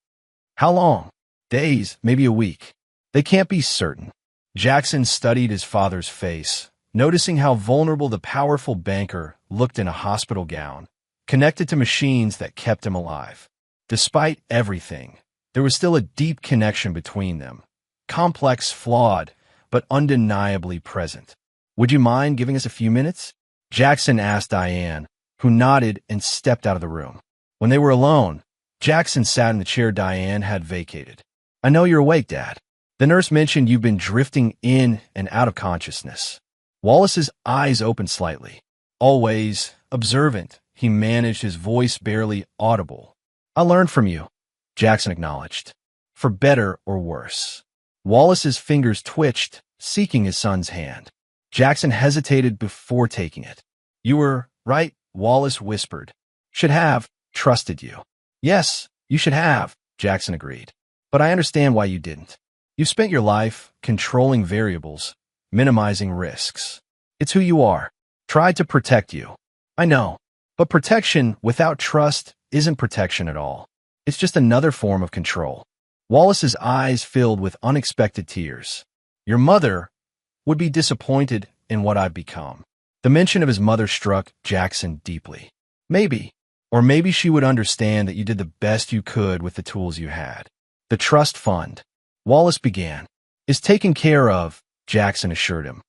"How long?" "Days, maybe a week. They can't be certain." Jackson studied his father's face, noticing how vulnerable the powerful banker looked in a hospital gown, connected to machines that kept him alive. Despite everything, there was still a deep connection between them, complex, flawed, but undeniably present. "Would you mind giving us a few minutes?" Jackson asked Diane, who nodded and stepped out of the room. When they were alone, Jackson sat in the chair Diane had vacated. "I know you're awake, Dad. The nurse mentioned you've been drifting in and out of consciousness." Wallace's eyes opened slightly. Always observant, he managed his voice barely audible. "I learned from you," Jackson acknowledged. "For better or worse." Wallace's fingers twitched, seeking his son's hand. Jackson hesitated before taking it. "You were right," Wallace whispered. "Should have trusted you." "Yes, you should have," Jackson agreed. "But I understand why you didn't. You've spent your life controlling variables, minimizing risks. It's who you are. Tried to protect you. I know. But protection without trust isn't protection at all. It's just another form of control." Wallace's eyes filled with unexpected tears. "Your mother would be disappointed in what I've become." The mention of his mother struck Jackson deeply. Maybe. Or maybe she would understand that you did the best you could with the tools you had. "The trust fund," Wallace began, "is taken care of," Jackson assured him.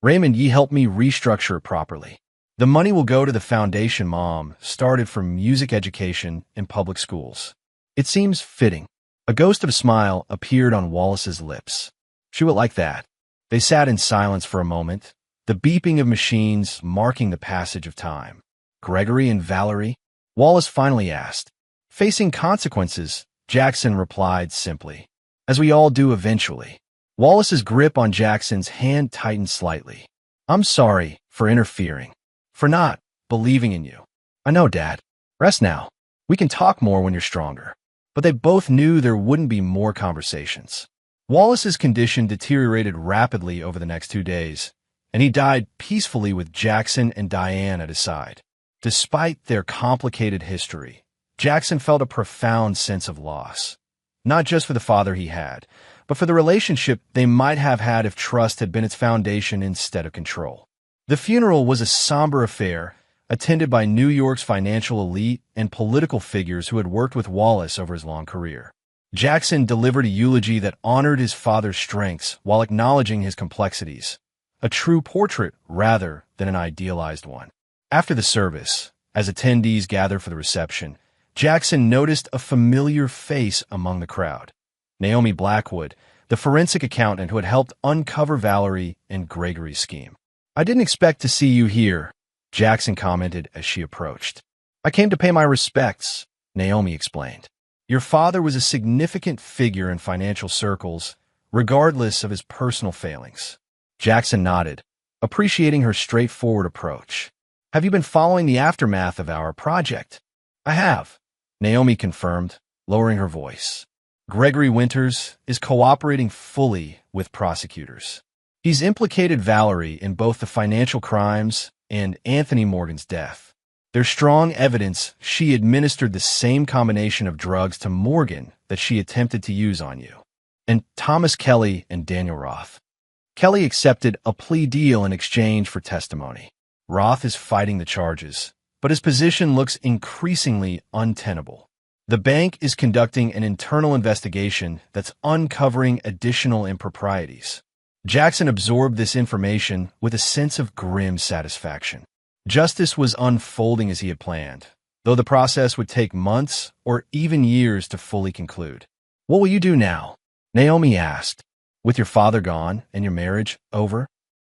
"Raymond Yee helped me restructure it properly. The money will go to the foundation Mom started for music education in public schools. It seems fitting." A ghost of a smile appeared on Wallace's lips. "She would like that." They sat in silence for a moment, the beeping of machines marking the passage of time. "Gregory and Valerie?" Wallace finally asked. "Facing consequences," Jackson replied simply. "As we all do eventually." Wallace's grip on Jackson's hand tightened slightly. "I'm sorry for interfering. For not believing in you." "I know, Dad. Rest now. We can talk more when you're stronger." But they both knew there wouldn't be more conversations. Wallace's condition deteriorated rapidly over the next 2 days, and he died peacefully with Jackson and Diane at his side. Despite their complicated history, Jackson felt a profound sense of loss, not just for the father he had, but for the relationship they might have had if trust had been its foundation instead of control. The funeral was a somber affair, attended by New York's financial elite and political figures who had worked with Wallace over his long career. Jackson delivered a eulogy that honored his father's strengths while acknowledging his complexities, a true portrait rather than an idealized one. After the service, as attendees gathered for the reception, Jackson noticed a familiar face among the crowd. Naomi Blackwood, the forensic accountant who had helped uncover Valerie and Gregory's scheme. "I didn't expect to see you here," Jackson commented as she approached. "I came to pay my respects," Naomi explained. "Your father was a significant figure in financial circles, regardless of his personal failings." Jackson nodded, appreciating her straightforward approach. "Have you been following the aftermath of our project?" "I have," Naomi confirmed, lowering her voice. "Gregory Winters is cooperating fully with prosecutors. He's implicated Valerie in both the financial crimes and Anthony Morgan's death. There's strong evidence she administered the same combination of drugs to Morgan that she attempted to use on you." And Thomas Kelly and Daniel Roth. Kelly accepted a plea deal in exchange for testimony. Roth is fighting the charges, but his position looks increasingly untenable. The bank is conducting an internal investigation that's uncovering additional improprieties. Jackson absorbed this information with a sense of grim satisfaction. Justice was unfolding as he had planned, though the process would take months or even years to fully conclude. "What will you do now?" Naomi asked. "With your father gone and your marriage over?"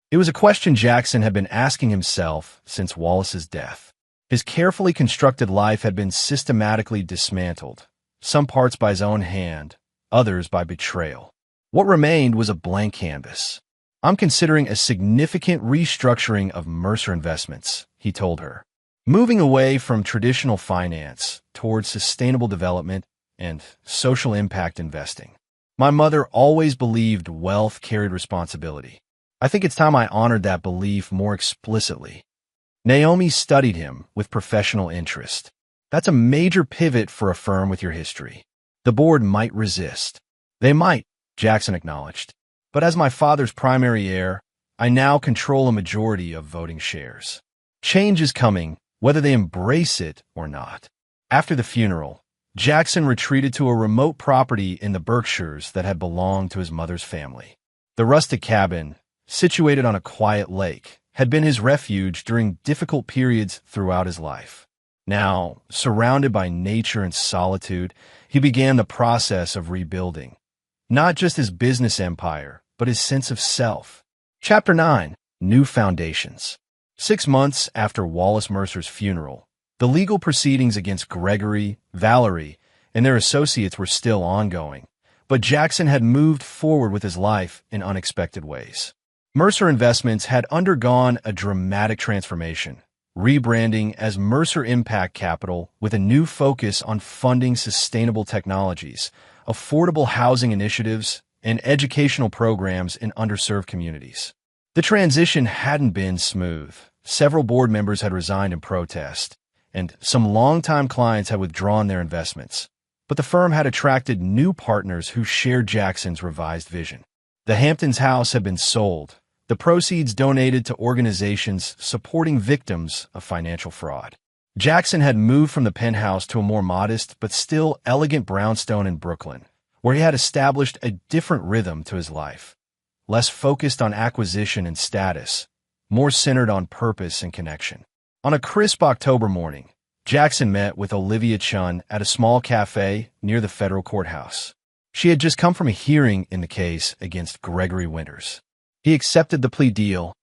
It was a question Jackson had been asking himself since Wallace's death. His carefully constructed life had been systematically dismantled, some parts by his own hand, others by betrayal. What remained was a blank canvas. "I'm considering a significant restructuring of Mercer Investments," he told her, "moving away from traditional finance towards sustainable development and social impact investing. My mother always believed wealth carried responsibility. I think it's time I honored that belief more explicitly." Naomi studied him with professional interest. "That's a major pivot for a firm with your history. The board might resist." "They might," Jackson acknowledged. "But as my father's primary heir, I now control a majority of voting shares. Change is coming, whether they embrace it or not." After the funeral, Jackson retreated to a remote property in the Berkshires that had belonged to his mother's family. The rustic cabin, situated on a quiet lake, had been his refuge during difficult periods throughout his life. Now, surrounded by nature and solitude, he began the process of rebuilding, not just his business empire, but his sense of self. Chapter 9. New Foundations. 6 months after Wallace Mercer's funeral, the legal proceedings against Gregory, Valerie, and their associates were still ongoing, but Jackson had moved forward with his life in unexpected ways. Mercer Investments had undergone a dramatic transformation, rebranding as Mercer Impact Capital with a new focus on funding sustainable technologies, affordable housing initiatives, and educational programs in underserved communities. The transition hadn't been smooth. Several board members had resigned in protest, and some longtime clients had withdrawn their investments. But the firm had attracted new partners who shared Jackson's revised vision. The Hamptons house had been sold, the proceeds donated to organizations supporting victims of financial fraud. Jackson had moved from the penthouse to a more modest but still elegant brownstone in Brooklyn, where he had established a different rhythm to his life, less focused on acquisition and status, more centered on purpose and connection. On a crisp October morning, Jackson met with Olivia Chun at a small cafe near the federal courthouse. She had just come from a hearing in the case against Gregory Winters. He accepted the plea deal,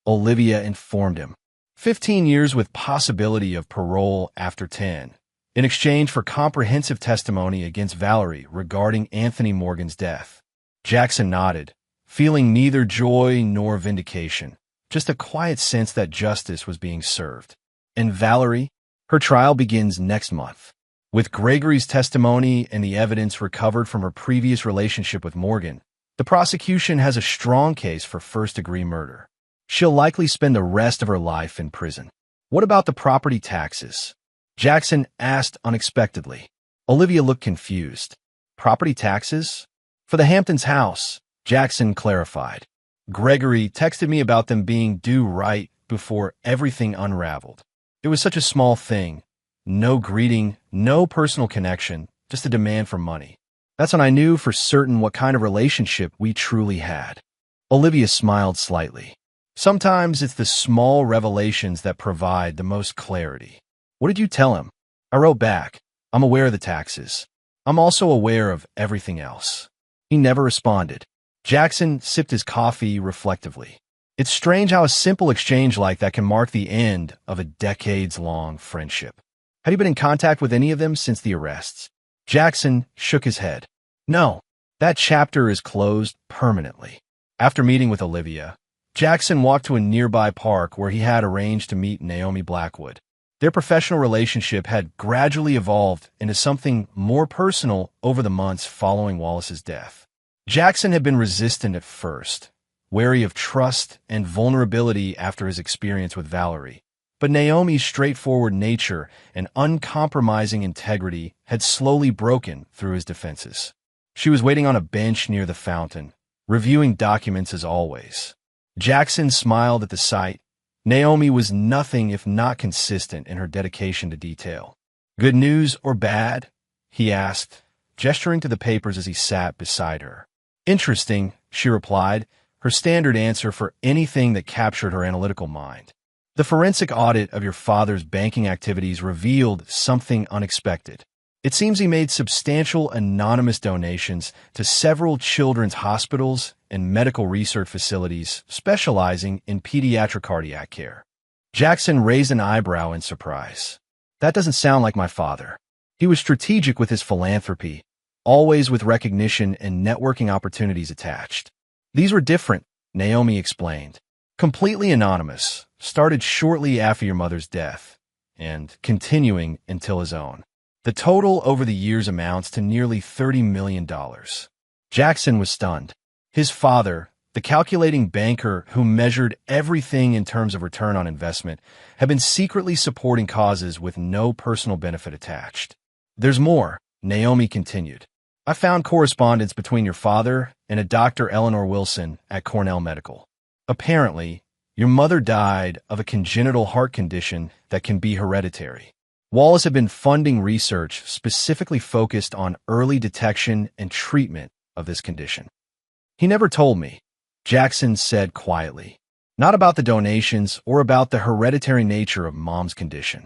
Olivia informed him. 15 years with possibility of parole after 10, in exchange for comprehensive testimony against Valerie regarding Anthony Morgan's death. Jackson nodded, feeling neither joy nor vindication, just a quiet sense that justice was being served. And Valerie? Her trial begins next month. With Gregory's testimony and the evidence recovered from her previous relationship with Morgan, the prosecution has a strong case for first-degree murder. She'll likely spend the rest of her life in prison. What about the property taxes? Jackson asked unexpectedly. Olivia looked confused. Property taxes? For the Hamptons house, Jackson clarified. Gregory texted me about them being due right before everything unraveled. It was such a small thing. No greeting, no personal connection, just a demand for money. That's when I knew for certain what kind of relationship we truly had. Olivia smiled slightly. Sometimes it's the small revelations that provide the most clarity. What did you tell him? I wrote back. I'm aware of the taxes. I'm also aware of everything else. He never responded. Jackson sipped his coffee reflectively. It's strange how a simple exchange like that can mark the end of a decades-long friendship. Had you been in contact with any of them since the arrests? Jackson shook his head. No, that chapter is closed permanently. After meeting with Olivia, Jackson walked to a nearby park where he had arranged to meet Naomi Blackwood. Their professional relationship had gradually evolved into something more personal over the months following Wallace's death. Jackson had been resistant at first, wary of trust and vulnerability after his experience with Valerie. But Naomi's straightforward nature and uncompromising integrity had slowly broken through his defenses. She was waiting on a bench near the fountain, reviewing documents as always. Jackson smiled at the sight. Naomi was nothing if not consistent in her dedication to detail. Good news or bad? He asked, gesturing to the papers as he sat beside her. Interesting, she replied, her standard answer for anything that captured her analytical mind. The forensic audit of your father's banking activities revealed something unexpected. It seems he made substantial anonymous donations to several children's hospitals and medical research facilities specializing in pediatric cardiac care. Jackson raised an eyebrow in surprise. That doesn't sound like my father. He was strategic with his philanthropy, always with recognition and networking opportunities attached. These were different, Naomi explained. Completely anonymous, started shortly after your mother's death, and continuing until his own. The total over the years amounts to nearly $30 million. Jackson was stunned. His father, the calculating banker who measured everything in terms of return on investment, had been secretly supporting causes with no personal benefit attached. There's more, Naomi continued. I found correspondence between your father and a Dr. Eleanor Wilson at Cornell Medical. Apparently, your mother died of a congenital heart condition that can be hereditary. Wallace had been funding research specifically focused on early detection and treatment of this condition. He never told me, Jackson said quietly. Not about the donations or about the hereditary nature of Mom's condition.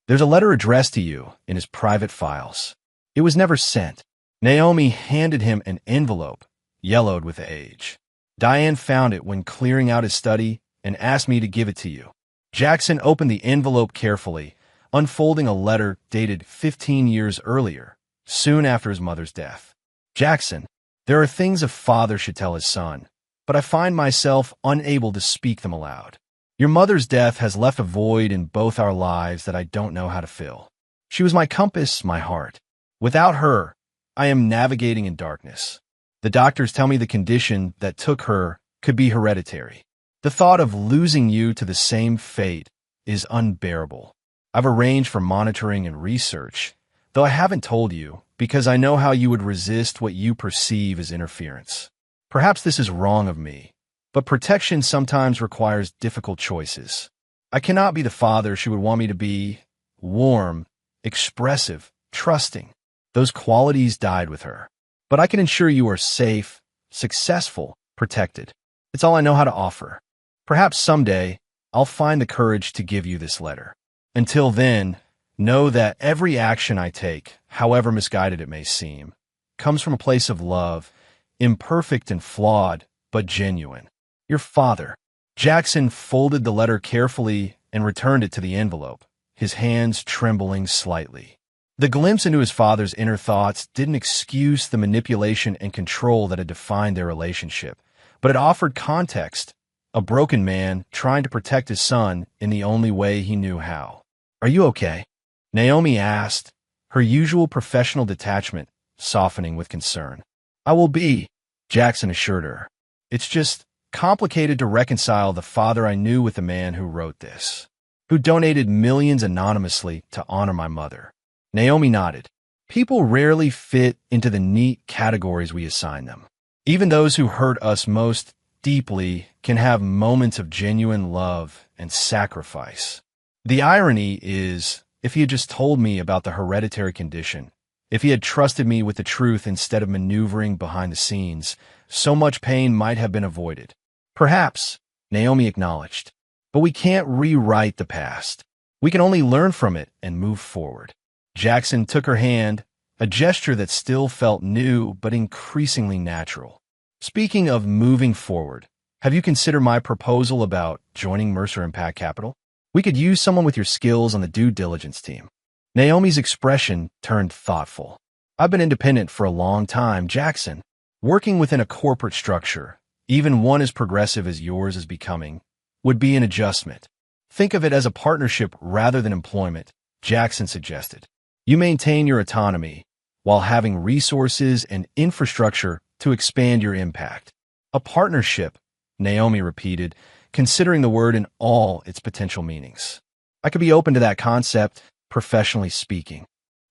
There's a letter addressed to you in his private files. It was never sent. Naomi handed him an envelope, yellowed with age. Diane found it when clearing out his study and asked me to give it to you. Jackson opened the envelope carefully, unfolding a letter dated 15 years earlier, soon after his mother's death. Jackson, there are things a father should tell his son, but I find myself unable to speak them aloud. Your mother's death has left a void in both our lives that I don't know how to fill. She was my compass, my heart. Without her, I am navigating in darkness. The doctors tell me the condition that took her could be hereditary. The thought of losing you to the same fate is unbearable. I've arranged for monitoring and research, though I haven't told you because I know how you would resist what you perceive as interference. Perhaps this is wrong of me, but protection sometimes requires difficult choices. I cannot be the father she would want me to be: warm, expressive, trusting. Those qualities died with her. But I can ensure you are safe, successful, protected. It's all I know how to offer. Perhaps someday I'll find the courage to give you this letter. Until then, know that every action I take, however misguided it may seem, comes from a place of love, imperfect and flawed, but genuine. Your father. Jackson folded the letter carefully and returned it to the envelope, his hands trembling slightly. The glimpse into his father's inner thoughts didn't excuse the manipulation and control that had defined their relationship, but it offered context. A broken man trying to protect his son in the only way he knew how. Are you okay? Naomi asked, her usual professional detachment softening with concern. I will be, Jackson assured her. It's just complicated to reconcile the father I knew with the man who wrote this. who donated millions anonymously to honor my mother. Naomi nodded. People rarely fit into the neat categories we assign them. Even those who hurt us most deeply can have moments of genuine love and sacrifice. The irony is, if he had just told me about the hereditary condition, if he had trusted me with the truth instead of maneuvering behind the scenes, so much pain might have been avoided. Perhaps, Naomi acknowledged. But we can't rewrite the past. We can only learn from it and move forward. Jackson took her hand, a gesture that still felt new but increasingly natural. Speaking of moving forward, have you considered my proposal about joining Mercer Impact Capital? We could use someone with your skills on the due diligence team. Naomi's expression turned thoughtful. I've been independent for a long time, Jackson. Working within a corporate structure, even one as progressive as yours is becoming, would be an adjustment. Think of it as a partnership rather than employment, Jackson suggested. You maintain your autonomy while having resources and infrastructure to expand your impact. A partnership, Naomi repeated, considering the word in all its potential meanings. I could be open to that concept, professionally speaking.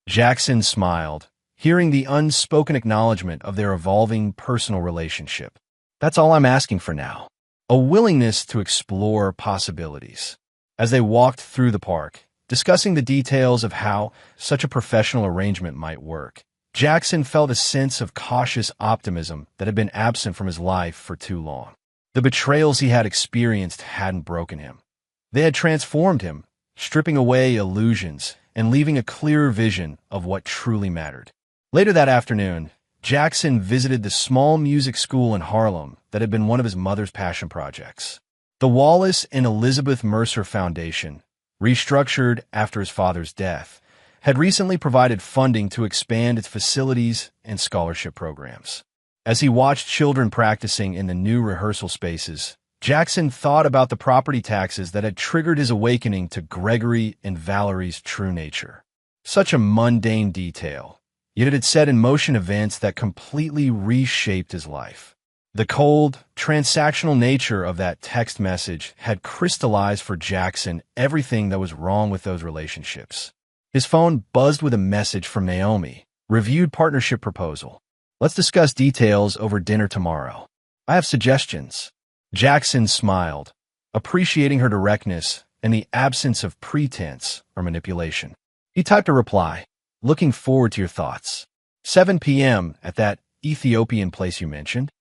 Jackson smiled, hearing the unspoken acknowledgement of their evolving personal relationship. That's all I'm asking for now. A willingness to explore possibilities. As they walked through the park, discussing the details of how such a professional arrangement might work, Jackson felt a sense of cautious optimism that had been absent from his life for too long. The betrayals he had experienced hadn't broken him. They had transformed him, stripping away illusions and leaving a clearer vision of what truly mattered. Later that afternoon, Jackson visited the small music school in Harlem that had been one of his mother's passion projects. The Wallace and Elizabeth Mercer Foundation, restructured after his father's death, had recently provided funding to expand its facilities and scholarship programs. As he watched children practicing in the new rehearsal spaces, Jackson thought about the property taxes that had triggered his awakening to Gregory and Valerie's true nature. Such a mundane detail, yet it had set in motion events that completely reshaped his life. The cold, transactional nature of that text message had crystallized for Jackson everything that was wrong with those relationships. His phone buzzed with a message from Naomi. Reviewed partnership proposal. Let's discuss details over dinner tomorrow. I have suggestions. Jackson smiled, appreciating her directness and the absence of pretense or manipulation. He typed a reply. Looking forward to your thoughts. 7 p.m. at that Ethiopian place you mentioned.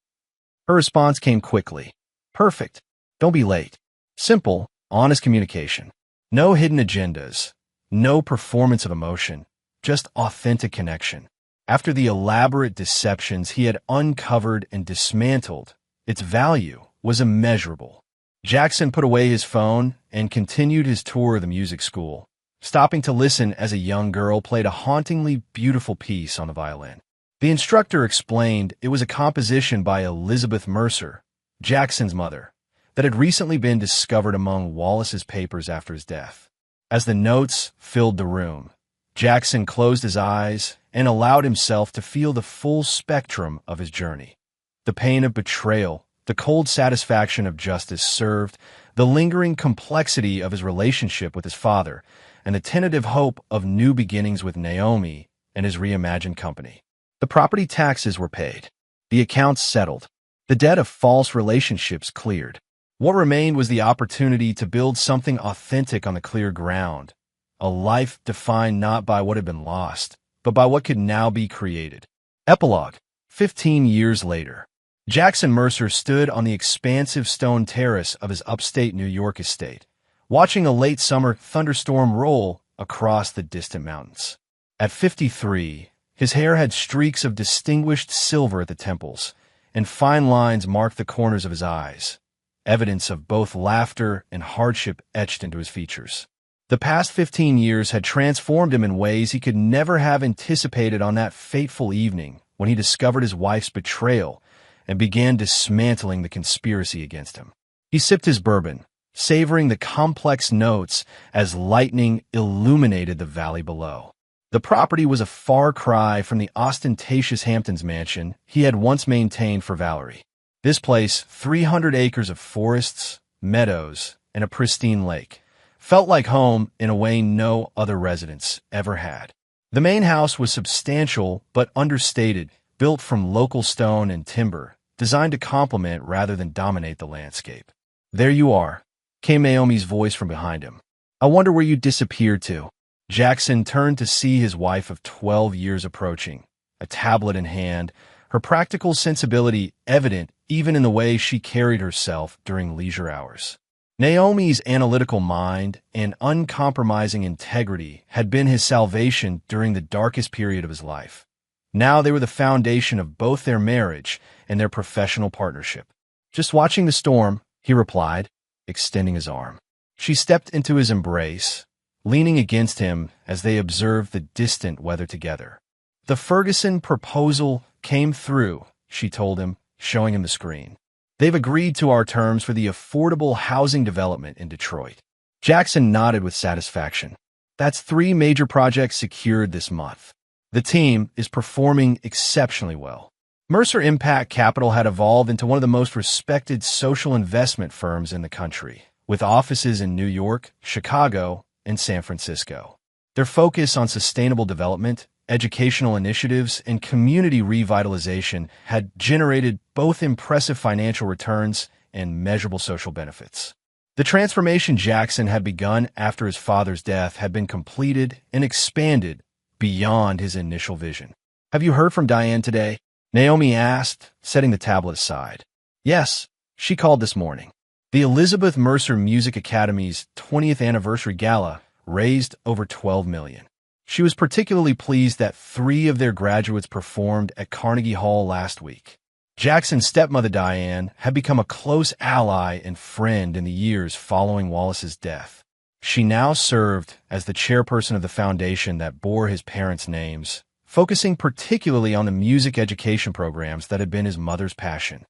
Her response came quickly. Perfect. Don't be late. Simple, honest communication. No hidden agendas. No performance of emotion. Just authentic connection. After the elaborate deceptions he had uncovered and dismantled, its value was immeasurable. Jackson put away his phone and continued his tour of the music school, stopping to listen as a young girl played a hauntingly beautiful piece on the violin. The instructor explained it was a composition by Elizabeth Mercer, Jackson's mother, that had recently been discovered among Wallace's papers after his death. As the notes filled the room, Jackson closed his eyes and allowed himself to feel the full spectrum of his journey. The pain of betrayal, the cold satisfaction of justice served, the lingering complexity of his relationship with his father, and the tentative hope of new beginnings with Naomi and his reimagined company. The property taxes were paid. The accounts settled. The debt of false relationships cleared. What remained was the opportunity to build something authentic on the clear ground, a life defined not by what had been lost, but by what could now be created. Epilogue. 15 years later. Jackson Mercer stood on the expansive stone terrace of his upstate New York estate, watching a late summer thunderstorm roll across the distant mountains. At 53, his hair had streaks of distinguished silver at the temples, and fine lines marked the corners of his eyes, evidence of both laughter and hardship etched into his features. The past 15 years had transformed him in ways he could never have anticipated on that fateful evening when he discovered his wife's betrayal and began dismantling the conspiracy against him. He sipped his bourbon, savoring the complex notes as lightning illuminated the valley below. The property was a far cry from the ostentatious Hamptons mansion he had once maintained for Valerie. This place, 300 acres of forests, meadows, and a pristine lake, felt like home in a way no other residence ever had. The main house was substantial but understated, built from local stone and timber, designed to complement rather than dominate the landscape. "There you are," came Naomi's voice from behind him. "I wonder where you disappeared to." Jackson turned to see his wife of 12 years approaching, a tablet in hand, her practical sensibility evident even in the way she carried herself during leisure hours. Naomi's analytical mind and uncompromising integrity had been his salvation during the darkest period of his life. Now they were the foundation of both their marriage and their professional partnership. "Just watching the storm," he replied, extending his arm. She stepped into his embrace, leaning against him as they observed the distant weather together. "The Ferguson proposal came through," she told him, showing him the screen. "They've agreed to our terms for the affordable housing development in Detroit." Jackson nodded with satisfaction. "That's 3 major projects secured this month. The team is performing exceptionally well." Mercer Impact Capital had evolved into one of the most respected social investment firms in the country, with offices in New York, Chicago, and San Francisco. Their focus on sustainable development, educational initiatives, and community revitalization had generated both impressive financial returns and measurable social benefits. The transformation Jackson had begun after his father's death had been completed and expanded beyond his initial vision. "Have you heard from Diane today?" Naomi asked, setting the tablet aside. "Yes, she called this morning." The Elizabeth Mercer Music Academy's 20th anniversary gala raised over $12 million. She was particularly pleased that 3 of their graduates performed at Carnegie Hall last week. Jackson's stepmother, Diane, had become a close ally and friend in the years following Wallace's death. She now served as the chairperson of the foundation that bore his parents' names, focusing particularly on the music education programs that had been his mother's passion.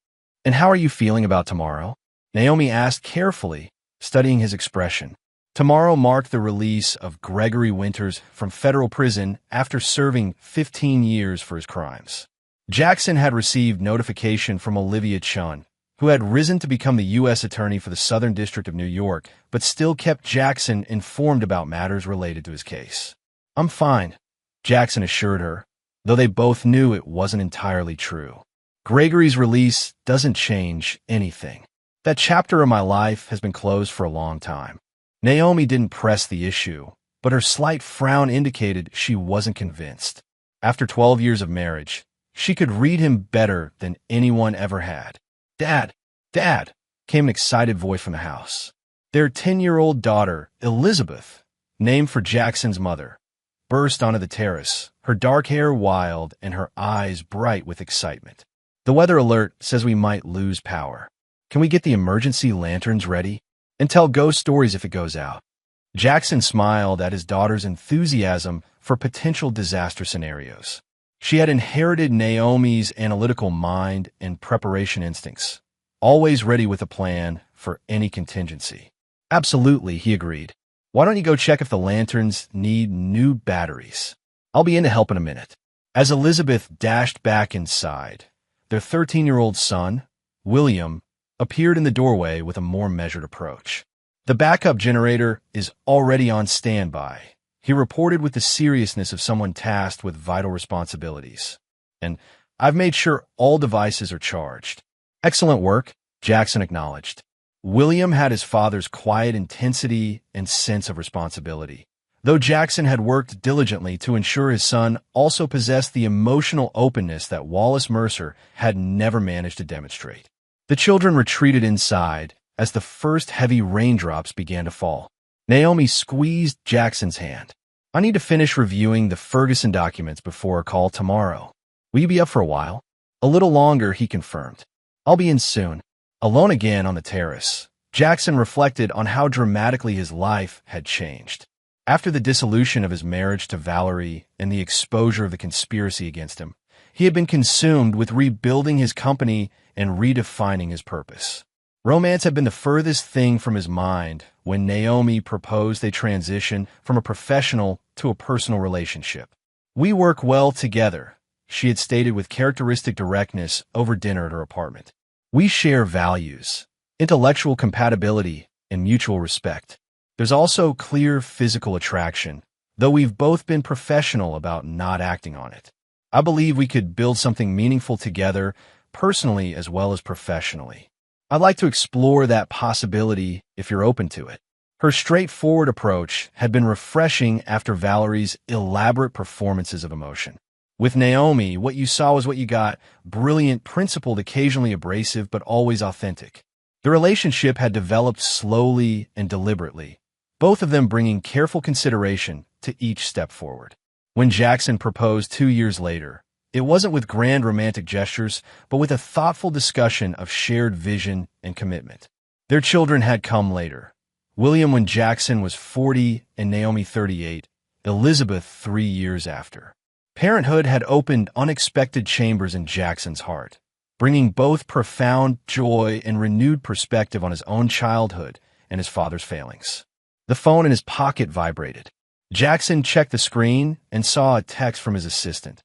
"And how are you feeling about tomorrow?" Naomi asked carefully, studying his expression. Tomorrow marked the release of Gregory Winters from federal prison after serving 15 years for his crimes. Jackson had received notification from Olivia Chun, who had risen to become the U.S. Attorney for the Southern District of New York, but still kept Jackson informed about matters related to his case. "I'm fine," Jackson assured her, though they both knew it wasn't entirely true. "Gregory's release doesn't change anything. That chapter of my life has been closed for a long time." Naomi didn't press the issue, but her slight frown indicated she wasn't convinced. After 12 years of marriage, she could read him better than anyone ever had. "Dad, Dad," came an excited voice from the house. Their 10-year-old daughter, Elizabeth, named for Jackson's mother, burst onto the terrace, her dark hair wild and her eyes bright with excitement. "The weather alert says we might lose power. Can we get the emergency lanterns ready? And tell ghost stories if it goes out." Jackson smiled at his daughter's enthusiasm for potential disaster scenarios. She had inherited Naomi's analytical mind and preparation instincts, always ready with a plan for any contingency. "Absolutely," he agreed. "Why don't you go check if the lanterns need new batteries? I'll be in to help in a minute." As Elizabeth dashed back inside, their 13-year-old son, William, appeared in the doorway with a more measured approach. "The backup generator is already on standby," he reported with the seriousness of someone tasked with vital responsibilities. "And I've made sure all devices are charged." "Excellent work," Jackson acknowledged. William had his father's quiet intensity and sense of responsibility, though Jackson had worked diligently to ensure his son also possessed the emotional openness that Wallace Mercer had never managed to demonstrate. The children retreated inside as the first heavy raindrops began to fall. Naomi squeezed Jackson's hand. "I need to finish reviewing the Ferguson documents before our call tomorrow. Will you be up for a while?" "A little longer," he confirmed. "I'll be in soon." Alone again on the terrace, Jackson reflected on how dramatically his life had changed. After the dissolution of his marriage to Valerie and the exposure of the conspiracy against him, he had been consumed with rebuilding his company and redefining his purpose. Romance had been the furthest thing from his mind when Naomi proposed a transition from a professional to a personal relationship. "We work well together," she had stated with characteristic directness over dinner at her apartment. "We share values, intellectual compatibility, and mutual respect." There's also clear physical attraction, though we've both been professional about not acting on it. I believe we could build something meaningful together, personally as well as professionally. I'd like to explore that possibility if you're open to it. Her straightforward approach had been refreshing after Valerie's elaborate performances of emotion. With Naomi, what you saw was what you got: brilliant, principled, occasionally abrasive, but always authentic. The relationship had developed slowly and deliberately, both of them bringing careful consideration to each step forward. When Jackson proposed 2 years later, it wasn't with grand romantic gestures, but with a thoughtful discussion of shared vision and commitment. Their children had come later. William when Jackson was 40 and Naomi 38, Elizabeth 3 years after. Parenthood had opened unexpected chambers in Jackson's heart, bringing both profound joy and renewed perspective on his own childhood and his father's failings. The phone in his pocket vibrated. Jackson checked the screen and saw a text from his assistant.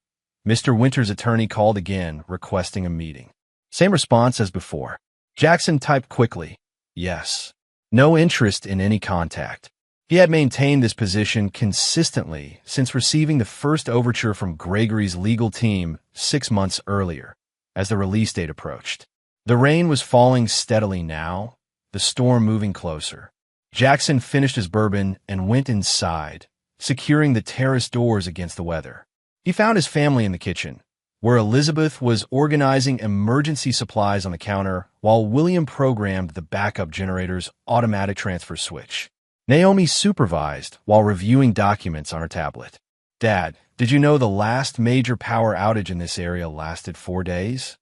Mr. Winter's attorney called again, requesting a meeting. Same response as before. Jackson typed quickly, "Yes." No interest in any contact. He had maintained this position consistently since receiving the first overture from Gregory's legal team 6 months earlier, as the release date approached. The rain was falling steadily now, the storm moving closer. Jackson finished his bourbon and went inside, securing the terrace doors against the weather. He found his family in the kitchen, where Elizabeth was organizing emergency supplies on the counter while William programmed the backup generator's automatic transfer switch. Naomi supervised while reviewing documents on her tablet. "Dad, did you know the last major power outage in this area lasted 4 days?"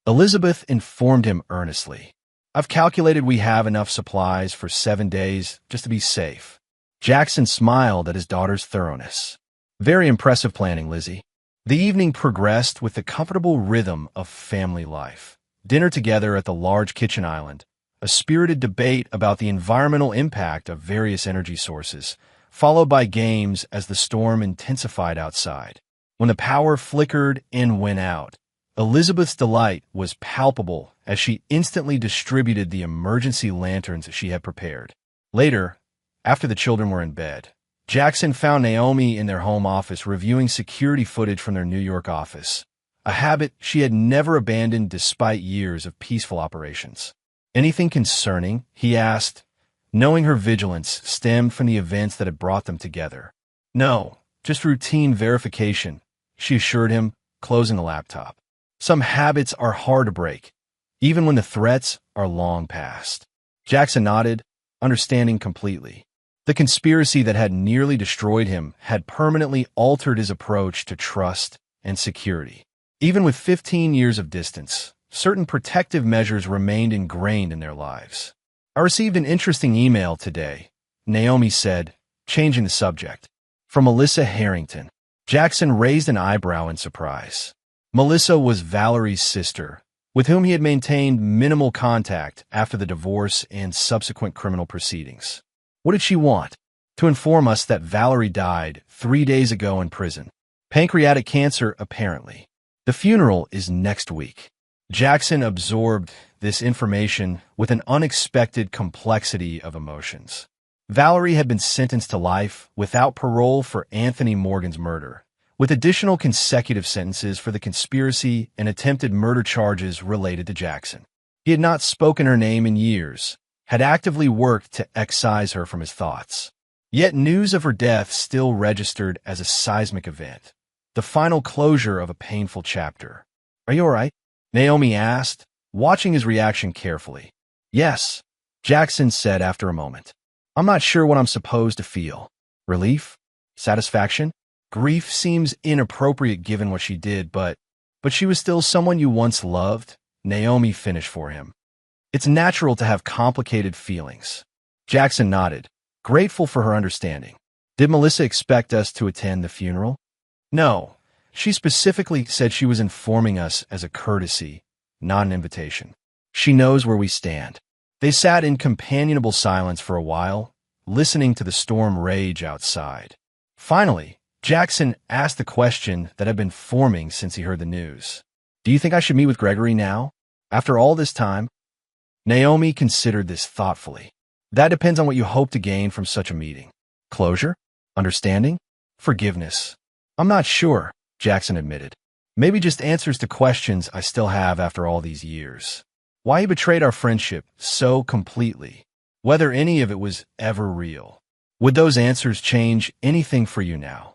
Elizabeth informed him earnestly. "I've calculated we have enough supplies for 7 days just to be safe." Jackson smiled at his daughter's thoroughness. "Very impressive planning, Lizzie." The evening progressed with the comfortable rhythm of family life. Dinner together at the large kitchen island, a spirited debate about the environmental impact of various energy sources, followed by games as the storm intensified outside. When the power flickered and went out, Elizabeth's delight was palpable as she instantly distributed the emergency lanterns she had prepared. Later, after the children were in bed, Jackson found Naomi in their home office reviewing security footage from their New York office, a habit she had never abandoned despite years of peaceful operations. "Anything concerning?" he asked, knowing her vigilance stemmed from the events that had brought them together. "No, just routine verification," she assured him, closing the laptop. "Some habits are hard to break, even when the threats are long past." Jackson nodded, understanding completely. The conspiracy that had nearly destroyed him had permanently altered his approach to trust and security. Even with 15 years of distance, certain protective measures remained ingrained in their lives. "I received an interesting email today," Naomi said, changing the subject. "From Melissa Harrington." Jackson raised an eyebrow in surprise. Melissa was Valerie's sister, with whom he had maintained minimal contact after the divorce and subsequent criminal proceedings. What did she want? "To inform us that Valerie died 3 days ago in prison. Pancreatic cancer, apparently. The funeral is next week." Jackson absorbed this information with an unexpected complexity of emotions. Valerie had been sentenced to life without parole for Anthony Morgan's murder, with additional consecutive sentences for the conspiracy and attempted murder charges related to Jackson. He had not spoken her name in years, had actively worked to excise her from his thoughts. Yet news of her death still registered as a seismic event, the final closure of a painful chapter. "Are you all right?" Naomi asked, watching his reaction carefully. "Yes," Jackson said after a moment. "I'm not sure what I'm supposed to feel. Relief? Satisfaction? Grief seems inappropriate given what she did, but she was still someone you once loved," Naomi finished for him. "It's natural to have complicated feelings." Jackson nodded, grateful for her understanding. "Did Melissa expect us to attend the funeral?" "No. She specifically said she was informing us as a courtesy, not an invitation. She knows where we stand." They sat in companionable silence for a while, listening to the storm rage outside. Finally, Jackson asked the question that had been forming since he heard the news. "Do you think I should meet with Gregory now? After all this time?" Naomi considered this thoughtfully. That depends on what you hope to gain from such a meeting. Closure? Understanding? Forgiveness? I'm not sure, Jackson admitted. Maybe just answers to questions I still have after all these years. Why he betrayed our friendship so completely? Whether any of it was ever real? Would those answers change anything for you now?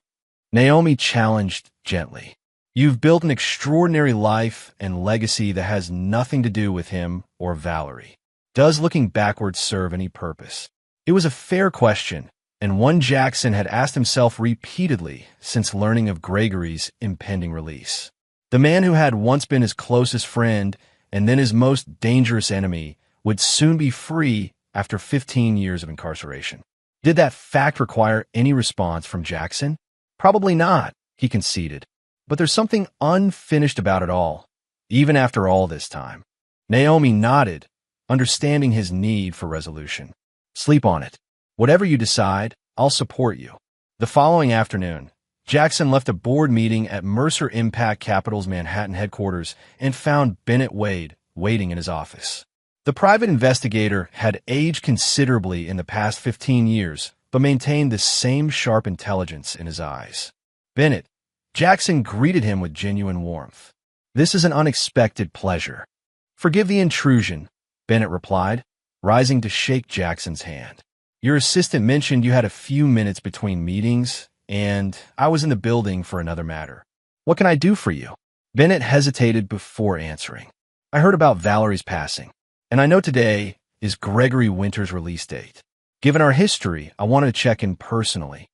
Naomi challenged gently. You've built an extraordinary life and legacy that has nothing to do with him or Valerie. Does looking backwards serve any purpose? It was a fair question, and one Jackson had asked himself repeatedly since learning of Gregory's impending release. The man who had once been his closest friend and then his most dangerous enemy would soon be free after 15 years of incarceration. Did that fact require any response from Jackson? Probably not, he conceded. But there's something unfinished about it all, even after all this time. Naomi nodded, understanding his need for resolution. Sleep on it. Whatever you decide, I'll support you. The following afternoon, Jackson left a board meeting at Mercer Impact Capital's Manhattan headquarters and found Bennett Wade waiting in his office. The private investigator had aged considerably in the past 15 years, but maintained the same sharp intelligence in his eyes. Bennett, Jackson greeted him with genuine warmth. This is an unexpected pleasure. Forgive the intrusion, Bennett replied, rising to shake Jackson's hand. Your assistant mentioned you had a few minutes between meetings, and I was in the building for another matter. What can I do for you? Bennett hesitated before answering. I heard about Valerie's passing, and I know today is Gregory Winter's release date. Given our history, I wanted to check in personally.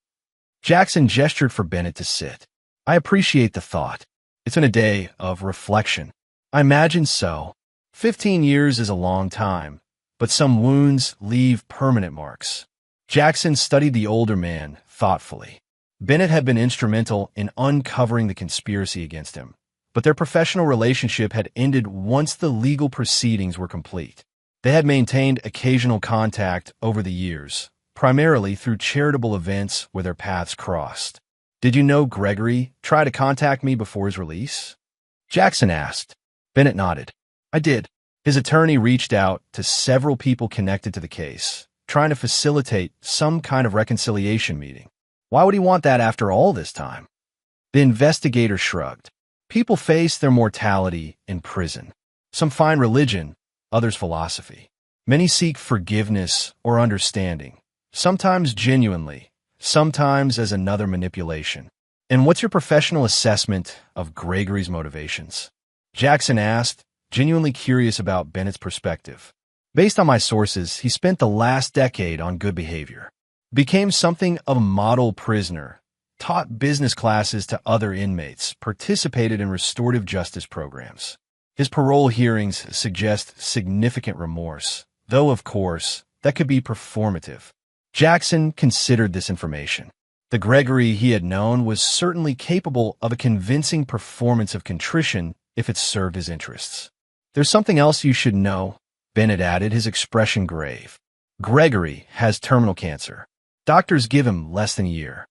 Jackson gestured for Bennett to sit. I appreciate the thought. It's been a day of reflection. I imagine so. 15 years is a long time, but some wounds leave permanent marks. Jackson studied the older man thoughtfully. Bennett had been instrumental in uncovering the conspiracy against him, but their professional relationship had ended once the legal proceedings were complete. They had maintained occasional contact over the years, primarily through charitable events where their paths crossed. Did you know Gregory tried to contact me before his release? Jackson asked. Bennett nodded. I did. His attorney reached out to several people connected to the case, trying to facilitate some kind of reconciliation meeting. Why would he want that after all this time? The investigator shrugged. People face their mortality in prison. Some find religion, others philosophy. Many seek forgiveness or understanding, sometimes genuinely, sometimes as another manipulation. And what's your professional assessment of Gregory's motivations? Jackson asked, genuinely curious about Bennett's perspective. Based on my sources, he spent the last decade on good behavior. Became something of a model prisoner, taught business classes to other inmates, participated in restorative justice programs. His parole hearings suggest significant remorse, though, of course, that could be performative. Jackson considered this information. The Gregory he had known was certainly capable of a convincing performance of contrition if it served his interests. There's something else you should know, Bennett added, his expression grave. Gregory has terminal cancer. Doctors give him less than a year.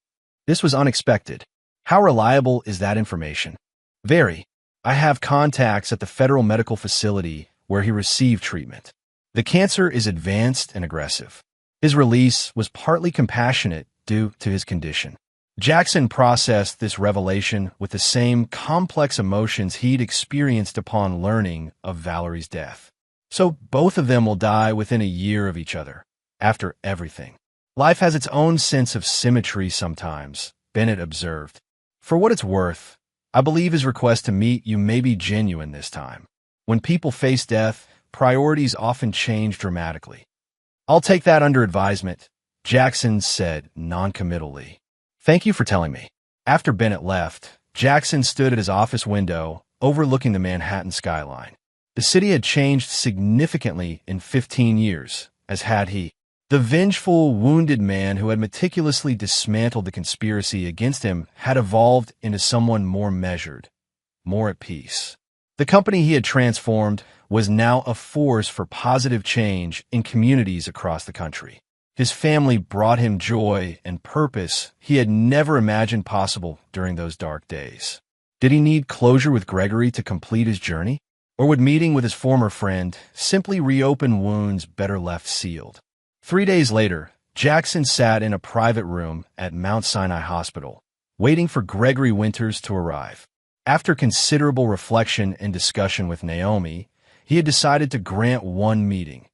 This was unexpected. How reliable is that information? Very. I have contacts at the federal medical facility where he received treatment. The cancer is advanced and aggressive. His release was partly compassionate due to his condition. Jackson processed this revelation with the same complex emotions he'd experienced upon learning of Valerie's death. So both of them will die within a year of each other, after everything. Life has its own sense of symmetry sometimes, Bennett observed. For what it's worth, I believe his request to meet you may be genuine this time. When people face death, priorities often change dramatically. I'll take that under advisement, Jackson said noncommittally. Thank you for telling me. After Bennett left, Jackson stood at his office window, overlooking the Manhattan skyline. The city had changed significantly in 15 years, as had he. The vengeful, wounded man who had meticulously dismantled the conspiracy against him had evolved into someone more measured, more at peace. The company he had transformed was now a force for positive change in communities across the country. His family brought him joy and purpose he had never imagined possible during those dark days. Did he need closure with Gregory to complete his journey? Or would meeting with his former friend simply reopen wounds better left sealed? 3 days later, Jackson sat in a private room at Mount Sinai Hospital, waiting for Gregory Winters to arrive. After considerable reflection and discussion with Naomi, he had decided to grant one meeting,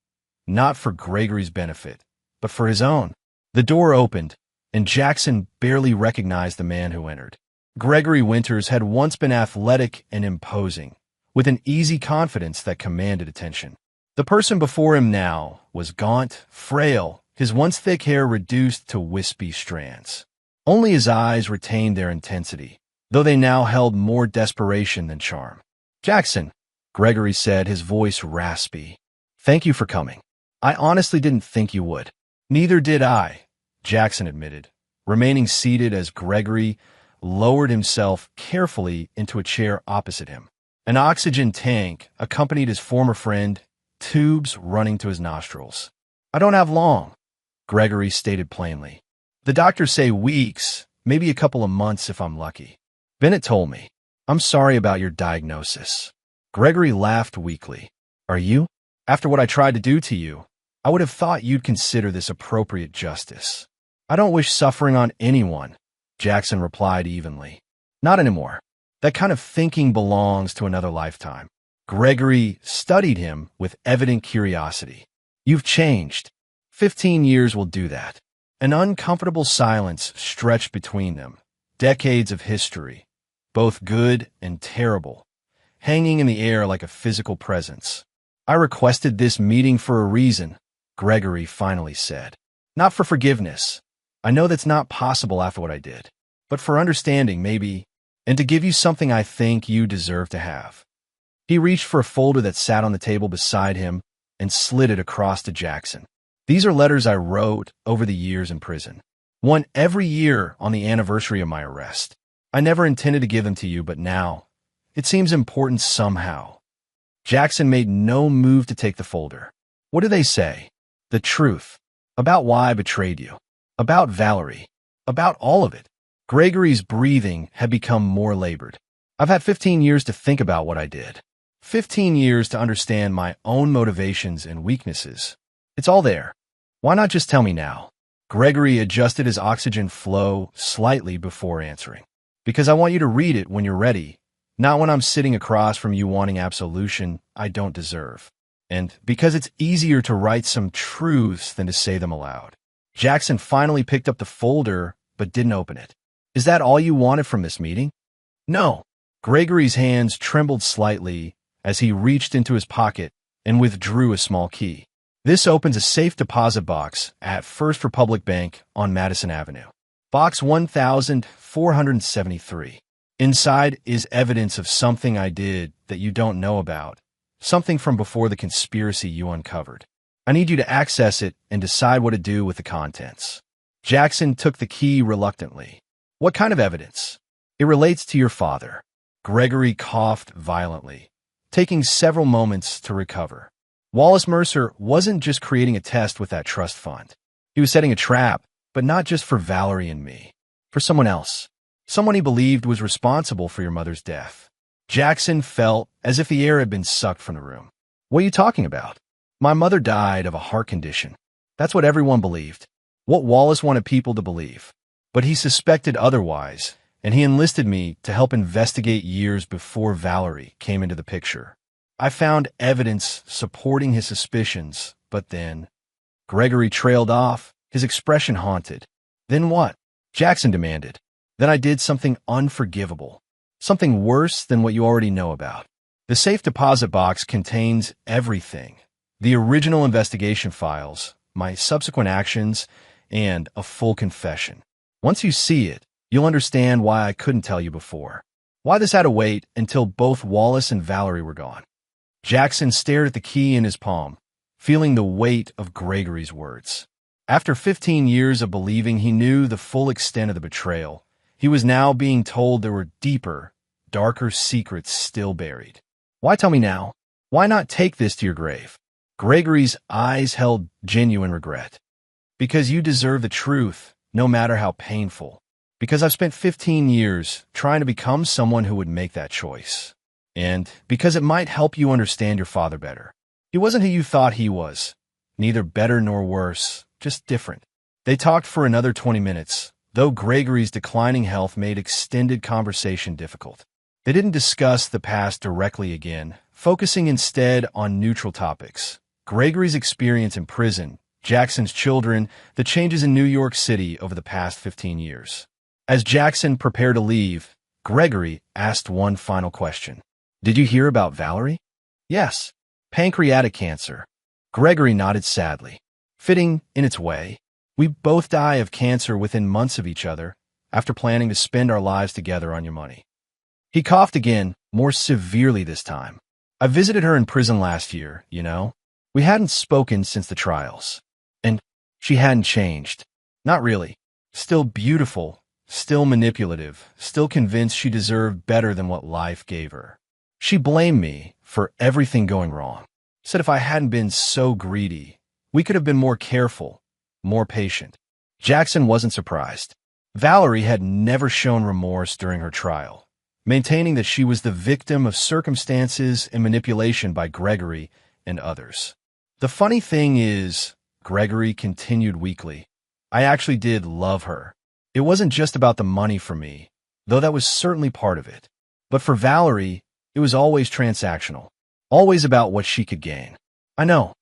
not for Gregory's benefit, but for his own. The door opened, and Jackson barely recognized the man who entered. Gregory Winters had once been athletic and imposing, with an easy confidence that commanded attention. The person before him now was gaunt, frail, his once thick hair reduced to wispy strands. Only his eyes retained their intensity, though they now held more desperation than charm. "Jackson," Gregory said, his voice raspy. "Thank you for coming. I honestly didn't think you would." "Neither did I," Jackson admitted, remaining seated as Gregory lowered himself carefully into a chair opposite him. An oxygen tank accompanied his former friend, tubes running to his nostrils. "I don't have long," Gregory stated plainly. "The doctors say weeks, maybe a couple of months if I'm lucky. Bennett told me. I'm sorry about your diagnosis." Gregory laughed weakly. "Are you? After what I tried to do to you, I would have thought you'd consider this appropriate justice." "I don't wish suffering on anyone," Jackson replied evenly. "Not anymore. That kind of thinking belongs to another lifetime." Gregory studied him with evident curiosity. "You've changed. 15 years will do that." An uncomfortable silence stretched between them, decades of history, both good and terrible, hanging in the air like a physical presence. "I requested this meeting for a reason," Gregory finally said. "Not for forgiveness. I know that's not possible after what I did. But for understanding, maybe, and to give you something I think you deserve to have." He reached for a folder that sat on the table beside him and slid it across to Jackson. "These are letters I wrote over the years in prison. One every year on the anniversary of my arrest. I never intended to give them to you, but now it seems important somehow." Jackson made no move to take the folder. "What do they say?" "The truth. About why I betrayed you. About Valerie. About all of it." Gregory's breathing had become more labored. "I've had 15 years to think about what I did. 15 years to understand my own motivations and weaknesses. It's all there. Why not just tell me now?" Gregory adjusted his oxygen flow slightly before answering. "Because I want you to read it when you're ready, not when I'm sitting across from you wanting absolution I don't deserve. And because it's easier to write some truths than to say them aloud." Jackson finally picked up the folder but didn't open it. "Is that all you wanted from this meeting?" "No." Gregory's hands trembled slightly as he reached into his pocket and withdrew a small key. "This opens a safe deposit box at First Republic Bank on Madison Avenue. Box 1473. Inside is evidence of something I did that you don't know about, something from before the conspiracy you uncovered. I need you to access it and decide what to do with the contents." Jackson took the key reluctantly. "What kind of evidence?" "It relates to your father." Gregory coughed violently, taking several moments to recover. Wallace Mercer wasn't just creating a test with that trust fund. He was setting a trap, but not just for Valerie and me. For someone else. Someone he believed was responsible for your mother's death. Jackson felt as if the air had been sucked from the room. "What are you talking about?" "My mother died of a heart condition. That's what everyone believed. What Wallace wanted people to believe. But he suspected otherwise, and he enlisted me to help investigate years before Valerie came into the picture. I found evidence supporting his suspicions, but then..." Gregory trailed off, his expression haunted. "Then what?" Jackson demanded. "Then I did something unforgivable. Something worse than what you already know about. The safe deposit box contains everything. The original investigation files, my subsequent actions, and a full confession. Once you see it, you'll understand why I couldn't tell you before. Why this had to wait until both Wallace and Valerie were gone." Jackson stared at the key in his palm, feeling the weight of Gregory's words. After 15 years of believing he knew the full extent of the betrayal, he was now being told there were deeper, darker secrets still buried. "Why tell me now? Why not take this to your grave?" Gregory's eyes held genuine regret. "Because you deserve the truth, no matter how painful. Because I've spent 15 years trying to become someone who would make that choice. And because it might help you understand your father better. He wasn't who you thought he was. Neither better nor worse, just different. They talked for another 20 minutes, though Gregory's declining health made extended conversation difficult. They didn't discuss the past directly again, focusing instead on neutral topics. Gregory's experience in prison, Jackson's children, the changes in New York City over the past 15 years. As Jackson prepared to leave, Gregory asked one final question. "Did you hear about Valerie?" "Yes. Pancreatic cancer." Gregory nodded sadly. "Fitting in its way. We both die of cancer within months of each other, after planning to spend our lives together on your money." He coughed again, more severely this time. "I visited her in prison last year, you know. We hadn't spoken since the trials. And she hadn't changed. Not really. Still beautiful, still manipulative, still convinced she deserved better than what life gave her. She blamed me for everything going wrong. Said if I hadn't been so greedy, we could have been more careful, more patient." Jackson wasn't surprised. Valerie had never shown remorse during her trial, maintaining that she was the victim of circumstances and manipulation by Gregory and others. "The funny thing is," Gregory continued weakly, "I actually did love her. It wasn't just about the money for me, though that was certainly part of it. But for Valerie, it was always transactional, always about what she could gain." "I know,"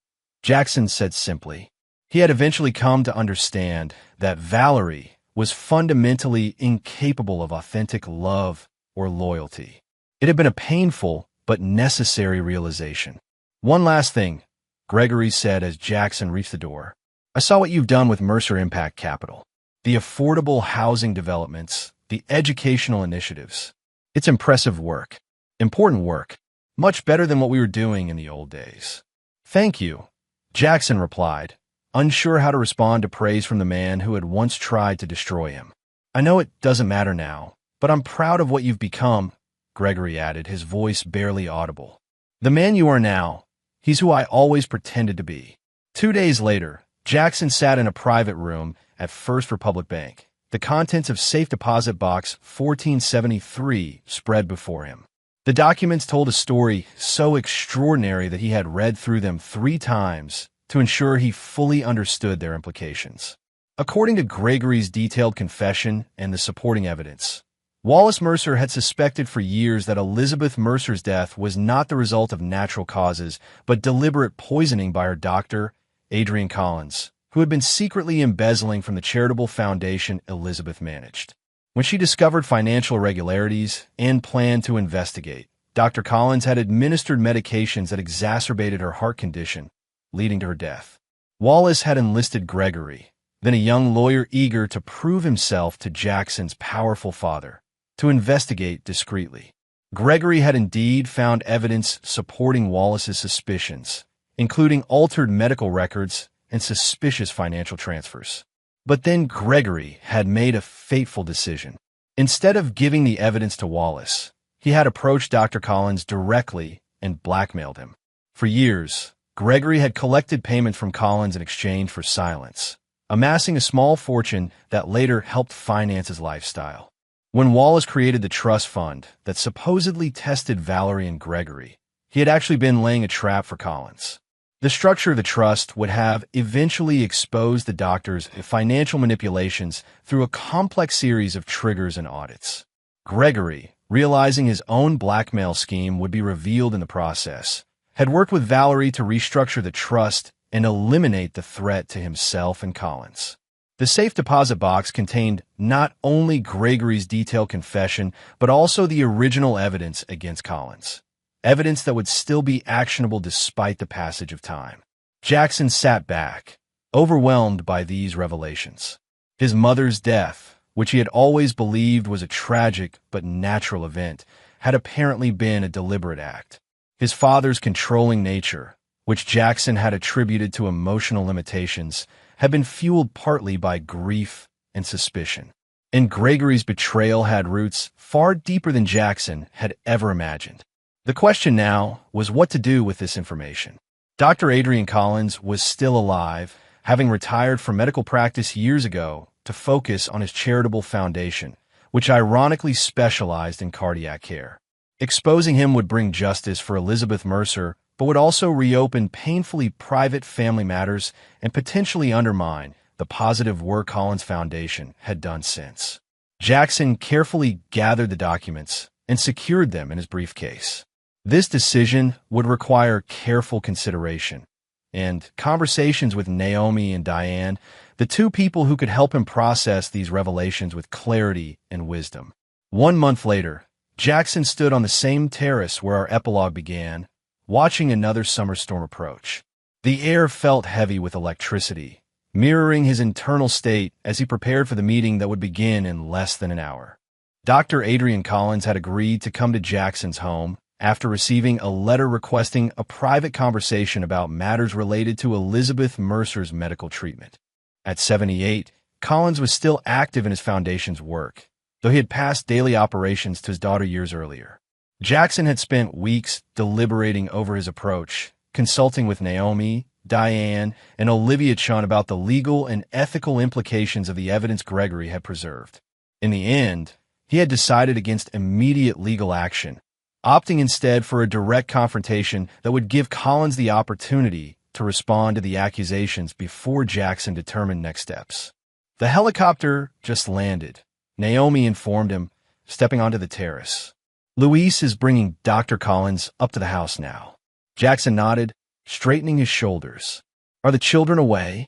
Jackson said simply. He had eventually come to understand that Valerie was fundamentally incapable of authentic love or loyalty. It had been a painful but necessary realization. "One last thing," Gregory said as Jackson reached the door. "I saw what you've done with Mercer Impact Capital. The affordable housing developments, the educational initiatives. It's impressive work. Important work. Much better than what we were doing in the old days." "Thank you," Jackson replied, unsure how to respond to praise from the man who had once tried to destroy him. "I know it doesn't matter now, but I'm proud of what you've become," Gregory added, his voice barely audible. "The man you are now, he's who I always pretended to be." 2 days later, Jackson sat in a private room at First Republic Bank. The contents of safe deposit box 1473 spread before him. The documents told a story so extraordinary that he had read through them 3 times to ensure he fully understood their implications. According to Gregory's detailed confession and the supporting evidence, Wallace Mercer had suspected for years that Elizabeth Mercer's death was not the result of natural causes, but deliberate poisoning by her doctor, Adrian Collins, who had been secretly embezzling from the charitable foundation Elizabeth managed. When she discovered financial irregularities and planned to investigate, Dr. Collins had administered medications that exacerbated her heart condition, leading to her death. Wallace had enlisted Gregory, then a young lawyer eager to prove himself to Jackson's powerful father, to investigate discreetly. Gregory had indeed found evidence supporting Wallace's suspicions, including altered medical records and suspicious financial transfers. But then Gregory had made a fateful decision. Instead of giving the evidence to Wallace, he had approached Dr. Collins directly and blackmailed him. For years, Gregory had collected payments from Collins in exchange for silence, amassing a small fortune that later helped finance his lifestyle. When Wallace created the trust fund that supposedly tested Valerie and Gregory, he had actually been laying a trap for Collins. The structure of the trust would have eventually exposed the doctor's financial manipulations through a complex series of triggers and audits. Gregory, realizing his own blackmail scheme would be revealed in the process, had worked with Valerie to restructure the trust and eliminate the threat to himself and Collins. The safe deposit box contained not only Gregory's detailed confession, but also the original evidence against Collins. Evidence that would still be actionable despite the passage of time. Jackson sat back, overwhelmed by these revelations. His mother's death, which he had always believed was a tragic but natural event, had apparently been a deliberate act. His father's controlling nature, which Jackson had attributed to emotional limitations, had been fueled partly by grief and suspicion. And Gregory's betrayal had roots far deeper than Jackson had ever imagined. The question now was what to do with this information. Dr. Adrian Collins was still alive, having retired from medical practice years ago to focus on his charitable foundation, which ironically specialized in cardiac care. Exposing him would bring justice for Elizabeth Mercer but would also reopen painfully private family matters and potentially undermine the positive work Collins Foundation had done since. Jackson carefully gathered the documents and secured them in his briefcase. This decision would require careful consideration and conversations with Naomi and Diane, the two people who could help him process these revelations with clarity and wisdom. 1 month later, Jackson stood on the same terrace where our epilogue began, watching another summer storm approach. The air felt heavy with electricity, mirroring his internal state as he prepared for the meeting that would begin in less than an hour. Dr. Adrian Collins had agreed to come to Jackson's home after receiving a letter requesting a private conversation about matters related to Elizabeth Mercer's medical treatment. At 78, Collins was still active in his foundation's work, though he had passed daily operations to his daughter years earlier. Jackson had spent weeks deliberating over his approach, consulting with Naomi, Diane, and Olivia Chun about the legal and ethical implications of the evidence Gregory had preserved. In the end, he had decided against immediate legal action, opting instead for a direct confrontation that would give Collins the opportunity to respond to the accusations before Jackson determined next steps. The helicopter just landed, Naomi informed him, stepping onto the terrace. Luis is bringing Dr. Collins up to the house now. Jackson nodded, straightening his shoulders. Are the children away?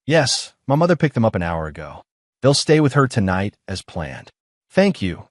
Yes, my mother picked them up an hour ago. They'll stay with her tonight as planned. Thank you,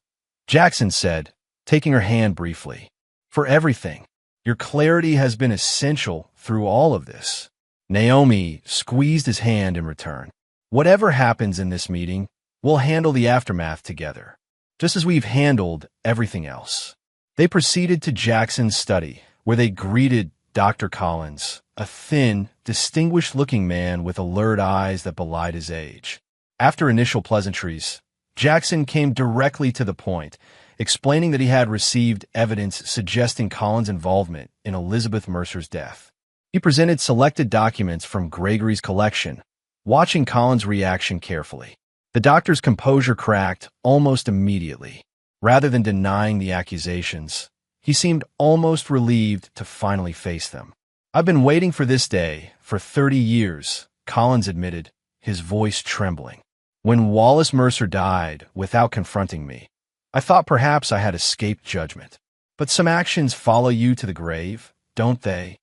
Jackson said, taking her hand briefly. For everything. Your clarity has been essential through all of this. Naomi squeezed his hand in return. Whatever happens in this meeting, we'll handle the aftermath together, just as we've handled everything else. They proceeded to Jackson's study, where they greeted Dr. Collins, a thin, distinguished-looking man with alert eyes that belied his age. After initial pleasantries, Jackson came directly to the point, explaining that he had received evidence suggesting Collins' involvement in Elizabeth Mercer's death. He presented selected documents from Gregory's collection, watching Collins' reaction carefully. The doctor's composure cracked almost immediately. Rather than denying the accusations, he seemed almost relieved to finally face them. I've been waiting for this day for 30 years, Collins admitted, his voice trembling. When Wallace Mercer died without confronting me, I thought perhaps I had escaped judgment. But some actions follow you to the grave, don't they?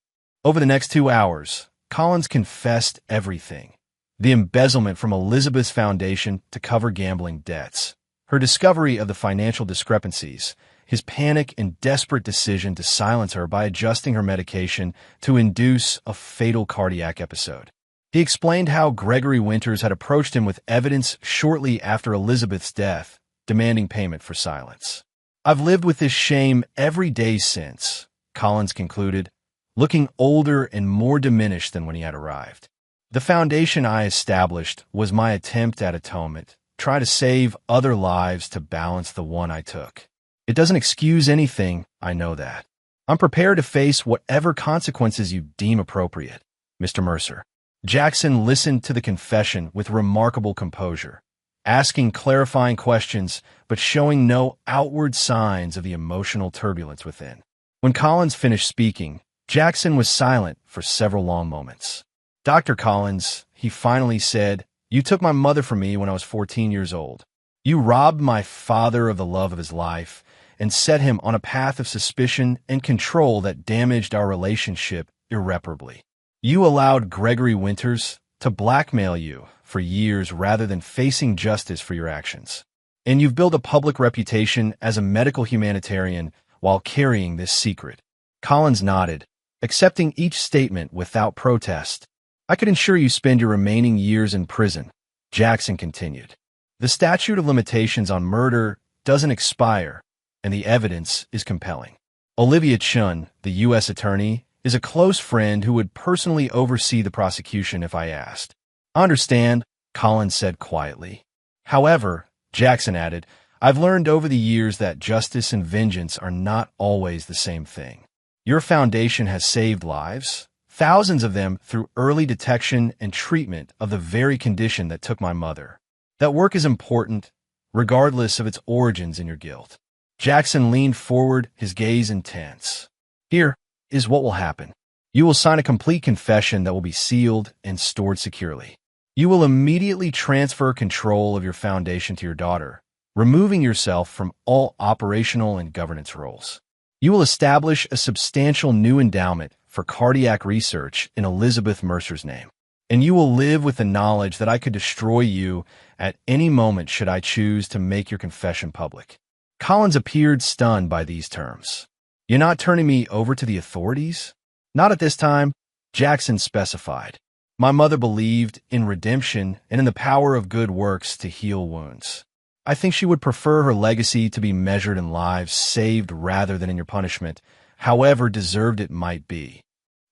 Over the next 2 hours, Collins confessed everything. The embezzlement from Elizabeth's foundation to cover gambling debts, her discovery of the financial discrepancies, his panic and desperate decision to silence her by adjusting her medication to induce a fatal cardiac episode. He explained how Gregory Winters had approached him with evidence shortly after Elizabeth's death, demanding payment for silence. I've lived with this shame every day since, Collins concluded, looking older and more diminished than when he had arrived. The foundation I established was my attempt at atonement, try to save other lives to balance the one I took. It doesn't excuse anything, I know that. I'm prepared to face whatever consequences you deem appropriate, Mr. Mercer. Jackson listened to the confession with remarkable composure, asking clarifying questions but showing no outward signs of the emotional turbulence within. When Collins finished speaking, Jackson was silent for several long moments. Dr. Collins, he finally said, you took my mother from me when I was 14 years old. You robbed my father of the love of his life and set him on a path of suspicion and control that damaged our relationship irreparably. You allowed Gregory Winters to blackmail you for years rather than facing justice for your actions. And you've built a public reputation as a medical humanitarian while carrying this secret. Collins nodded, accepting each statement without protest. I could ensure you spend your remaining years in prison, Jackson continued. The statute of limitations on murder doesn't expire, and the evidence is compelling. Olivia Chun, the U.S. attorney, is a close friend who would personally oversee the prosecution if I asked. I understand, Collins said quietly. However, Jackson added, I've learned over the years that justice and vengeance are not always the same thing. Your foundation has saved lives, thousands of them through early detection and treatment of the very condition that took my mother. That work is important, regardless of its origins in your guilt. Jackson leaned forward, his gaze intense. Here is what will happen. You will sign a complete confession that will be sealed and stored securely. You will immediately transfer control of your foundation to your daughter, removing yourself from all operational and governance roles. You will establish a substantial new endowment for cardiac research in Elizabeth Mercer's name, and you will live with the knowledge that I could destroy you at any moment should I choose to make your confession public. Collins appeared stunned by these terms. You're not turning me over to the authorities? Not at this time, Jackson specified. My mother believed in redemption and in the power of good works to heal wounds. I think she would prefer her legacy to be measured in lives saved rather than in your punishment, however deserved it might be.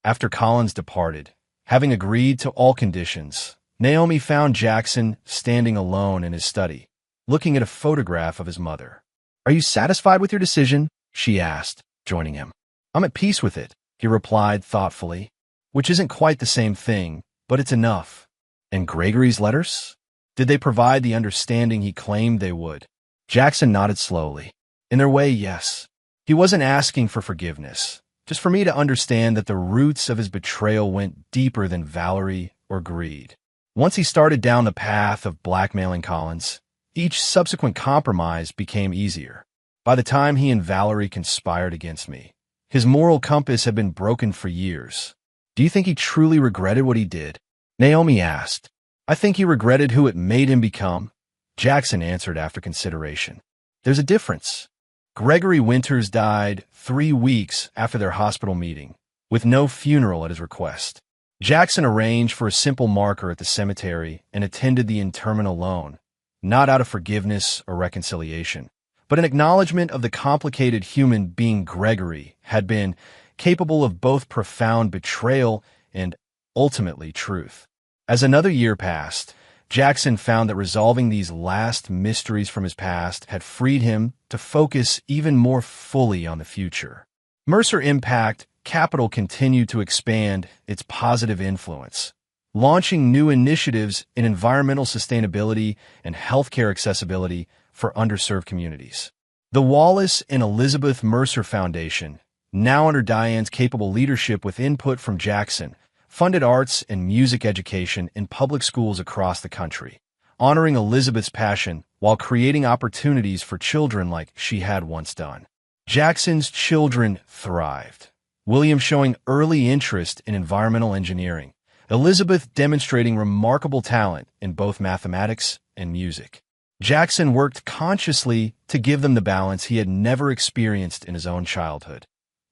After Collins departed, having agreed to all conditions, Naomi found Jackson standing alone in his study, looking at a photograph of his mother. Are you satisfied with your decision? She asked, joining him. I'm at peace with it, he replied thoughtfully, which isn't quite the same thing, but it's enough. And Gregory's letters? Did they provide the understanding he claimed they would? Jackson nodded slowly. In their way, yes. He wasn't asking for forgiveness, just for me to understand that the roots of his betrayal went deeper than Valerie or greed. Once he started down the path of blackmailing Collins, each subsequent compromise became easier. By the time he and Valerie conspired against me, his moral compass had been broken for years. Do you think he truly regretted what he did? Naomi asked. I think he regretted who it made him become, Jackson answered after consideration. There's a difference. Gregory Winters died 3 weeks after their hospital meeting, with no funeral at his request. Jackson arranged for a simple marker at the cemetery and attended the interment alone, not out of forgiveness or reconciliation, but an acknowledgement of the complicated human being Gregory had been, capable of both profound betrayal and, ultimately, truth. As another year passed, Jackson found that resolving these last mysteries from his past had freed him to focus even more fully on the future. Mercer Impact Capital continued to expand its positive influence, launching new initiatives in environmental sustainability and healthcare accessibility for underserved communities. The Wallace and Elizabeth Mercer Foundation, now under Diane's capable leadership with input from Jackson, funded arts and music education in public schools across the country, honoring Elizabeth's passion while creating opportunities for children like she had once done. Jackson's children thrived, William showing early interest in environmental engineering, Elizabeth demonstrating remarkable talent in both mathematics and music. Jackson worked consciously to give them the balance he had never experienced in his own childhood.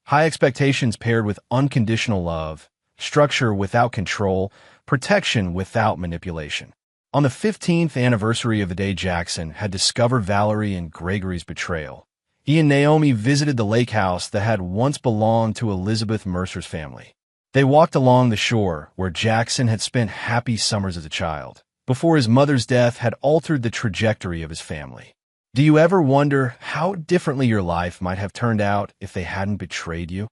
High expectations paired with unconditional love, structure without control, protection without manipulation. On the 15th anniversary of the day Jackson had discovered Valerie and Gregory's betrayal, he and Naomi visited the lake house that had once belonged to Elizabeth Mercer's family. They walked along the shore where Jackson had spent happy summers as a child, before his mother's death had altered the trajectory of his family. Do you ever wonder how differently your life might have turned out if they hadn't betrayed you?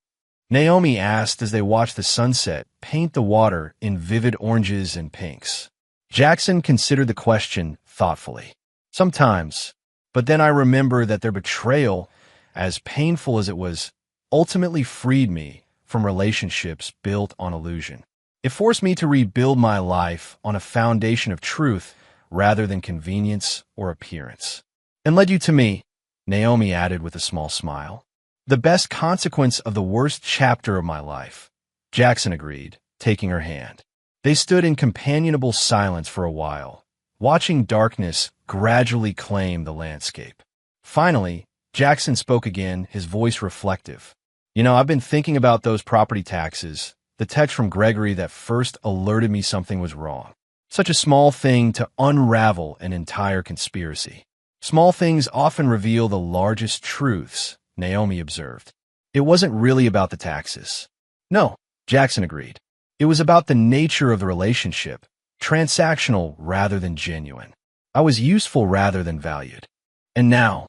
Naomi asked as they watched the sunset paint the water in vivid oranges and pinks. Jackson considered the question thoughtfully. Sometimes, but then I remember that their betrayal, as painful as it was, ultimately freed me from relationships built on illusion. It forced me to rebuild my life on a foundation of truth rather than convenience or appearance. And led you to me, Naomi added with a small smile. The best consequence of the worst chapter of my life, Jackson agreed, taking her hand. They stood in companionable silence for a while, watching darkness gradually claim the landscape. Finally, Jackson spoke again, his voice reflective. I've been thinking about those property taxes, the text from Gregory that first alerted me something was wrong. Such a small thing to unravel an entire conspiracy. Small things often reveal the largest truths, Naomi observed. It wasn't really about the taxes. No, Jackson agreed. It was about the nature of the relationship, transactional rather than genuine. I was useful rather than valued. And now?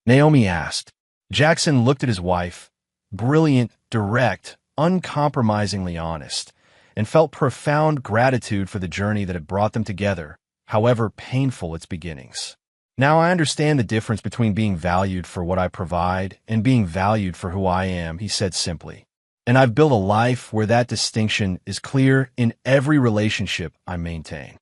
Naomi asked. Jackson looked at his wife, brilliant, direct, uncompromisingly honest, and felt profound gratitude for the journey that had brought them together, however painful its beginnings. Now I understand the difference between being valued for what I provide and being valued for who I am, he said simply. And I've built a life where that distinction is clear in every relationship I maintain.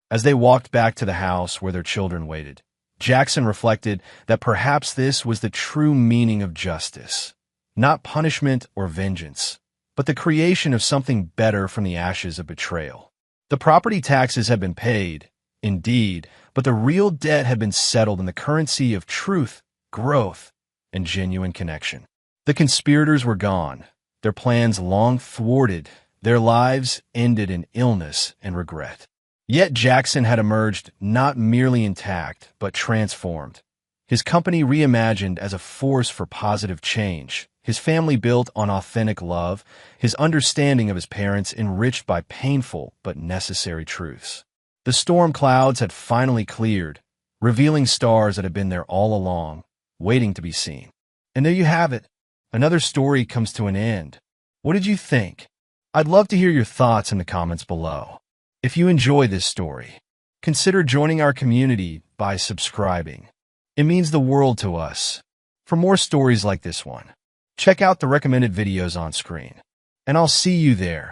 As they walked back to the house where their children waited, Jackson reflected that perhaps this was the true meaning of justice. Not punishment or vengeance, but the creation of something better from the ashes of betrayal. The property taxes had been paid, indeed, but the real debt had been settled in the currency of truth, growth, and genuine connection. The conspirators were gone, their plans long thwarted, their lives ended in illness and regret. Yet Jackson had emerged not merely intact, but transformed. His company reimagined as a force for positive change, his family built on authentic love, his understanding of his parents enriched by painful but necessary truths. The storm clouds had finally cleared, revealing stars that had been there all along, waiting to be seen. And there you have it. Another story comes to an end. What did you think? I'd love to hear your thoughts in the comments below. If you enjoy this story, consider joining our community by subscribing. It means the world to us. For more stories like this one, check out the recommended videos on screen. And I'll see you there.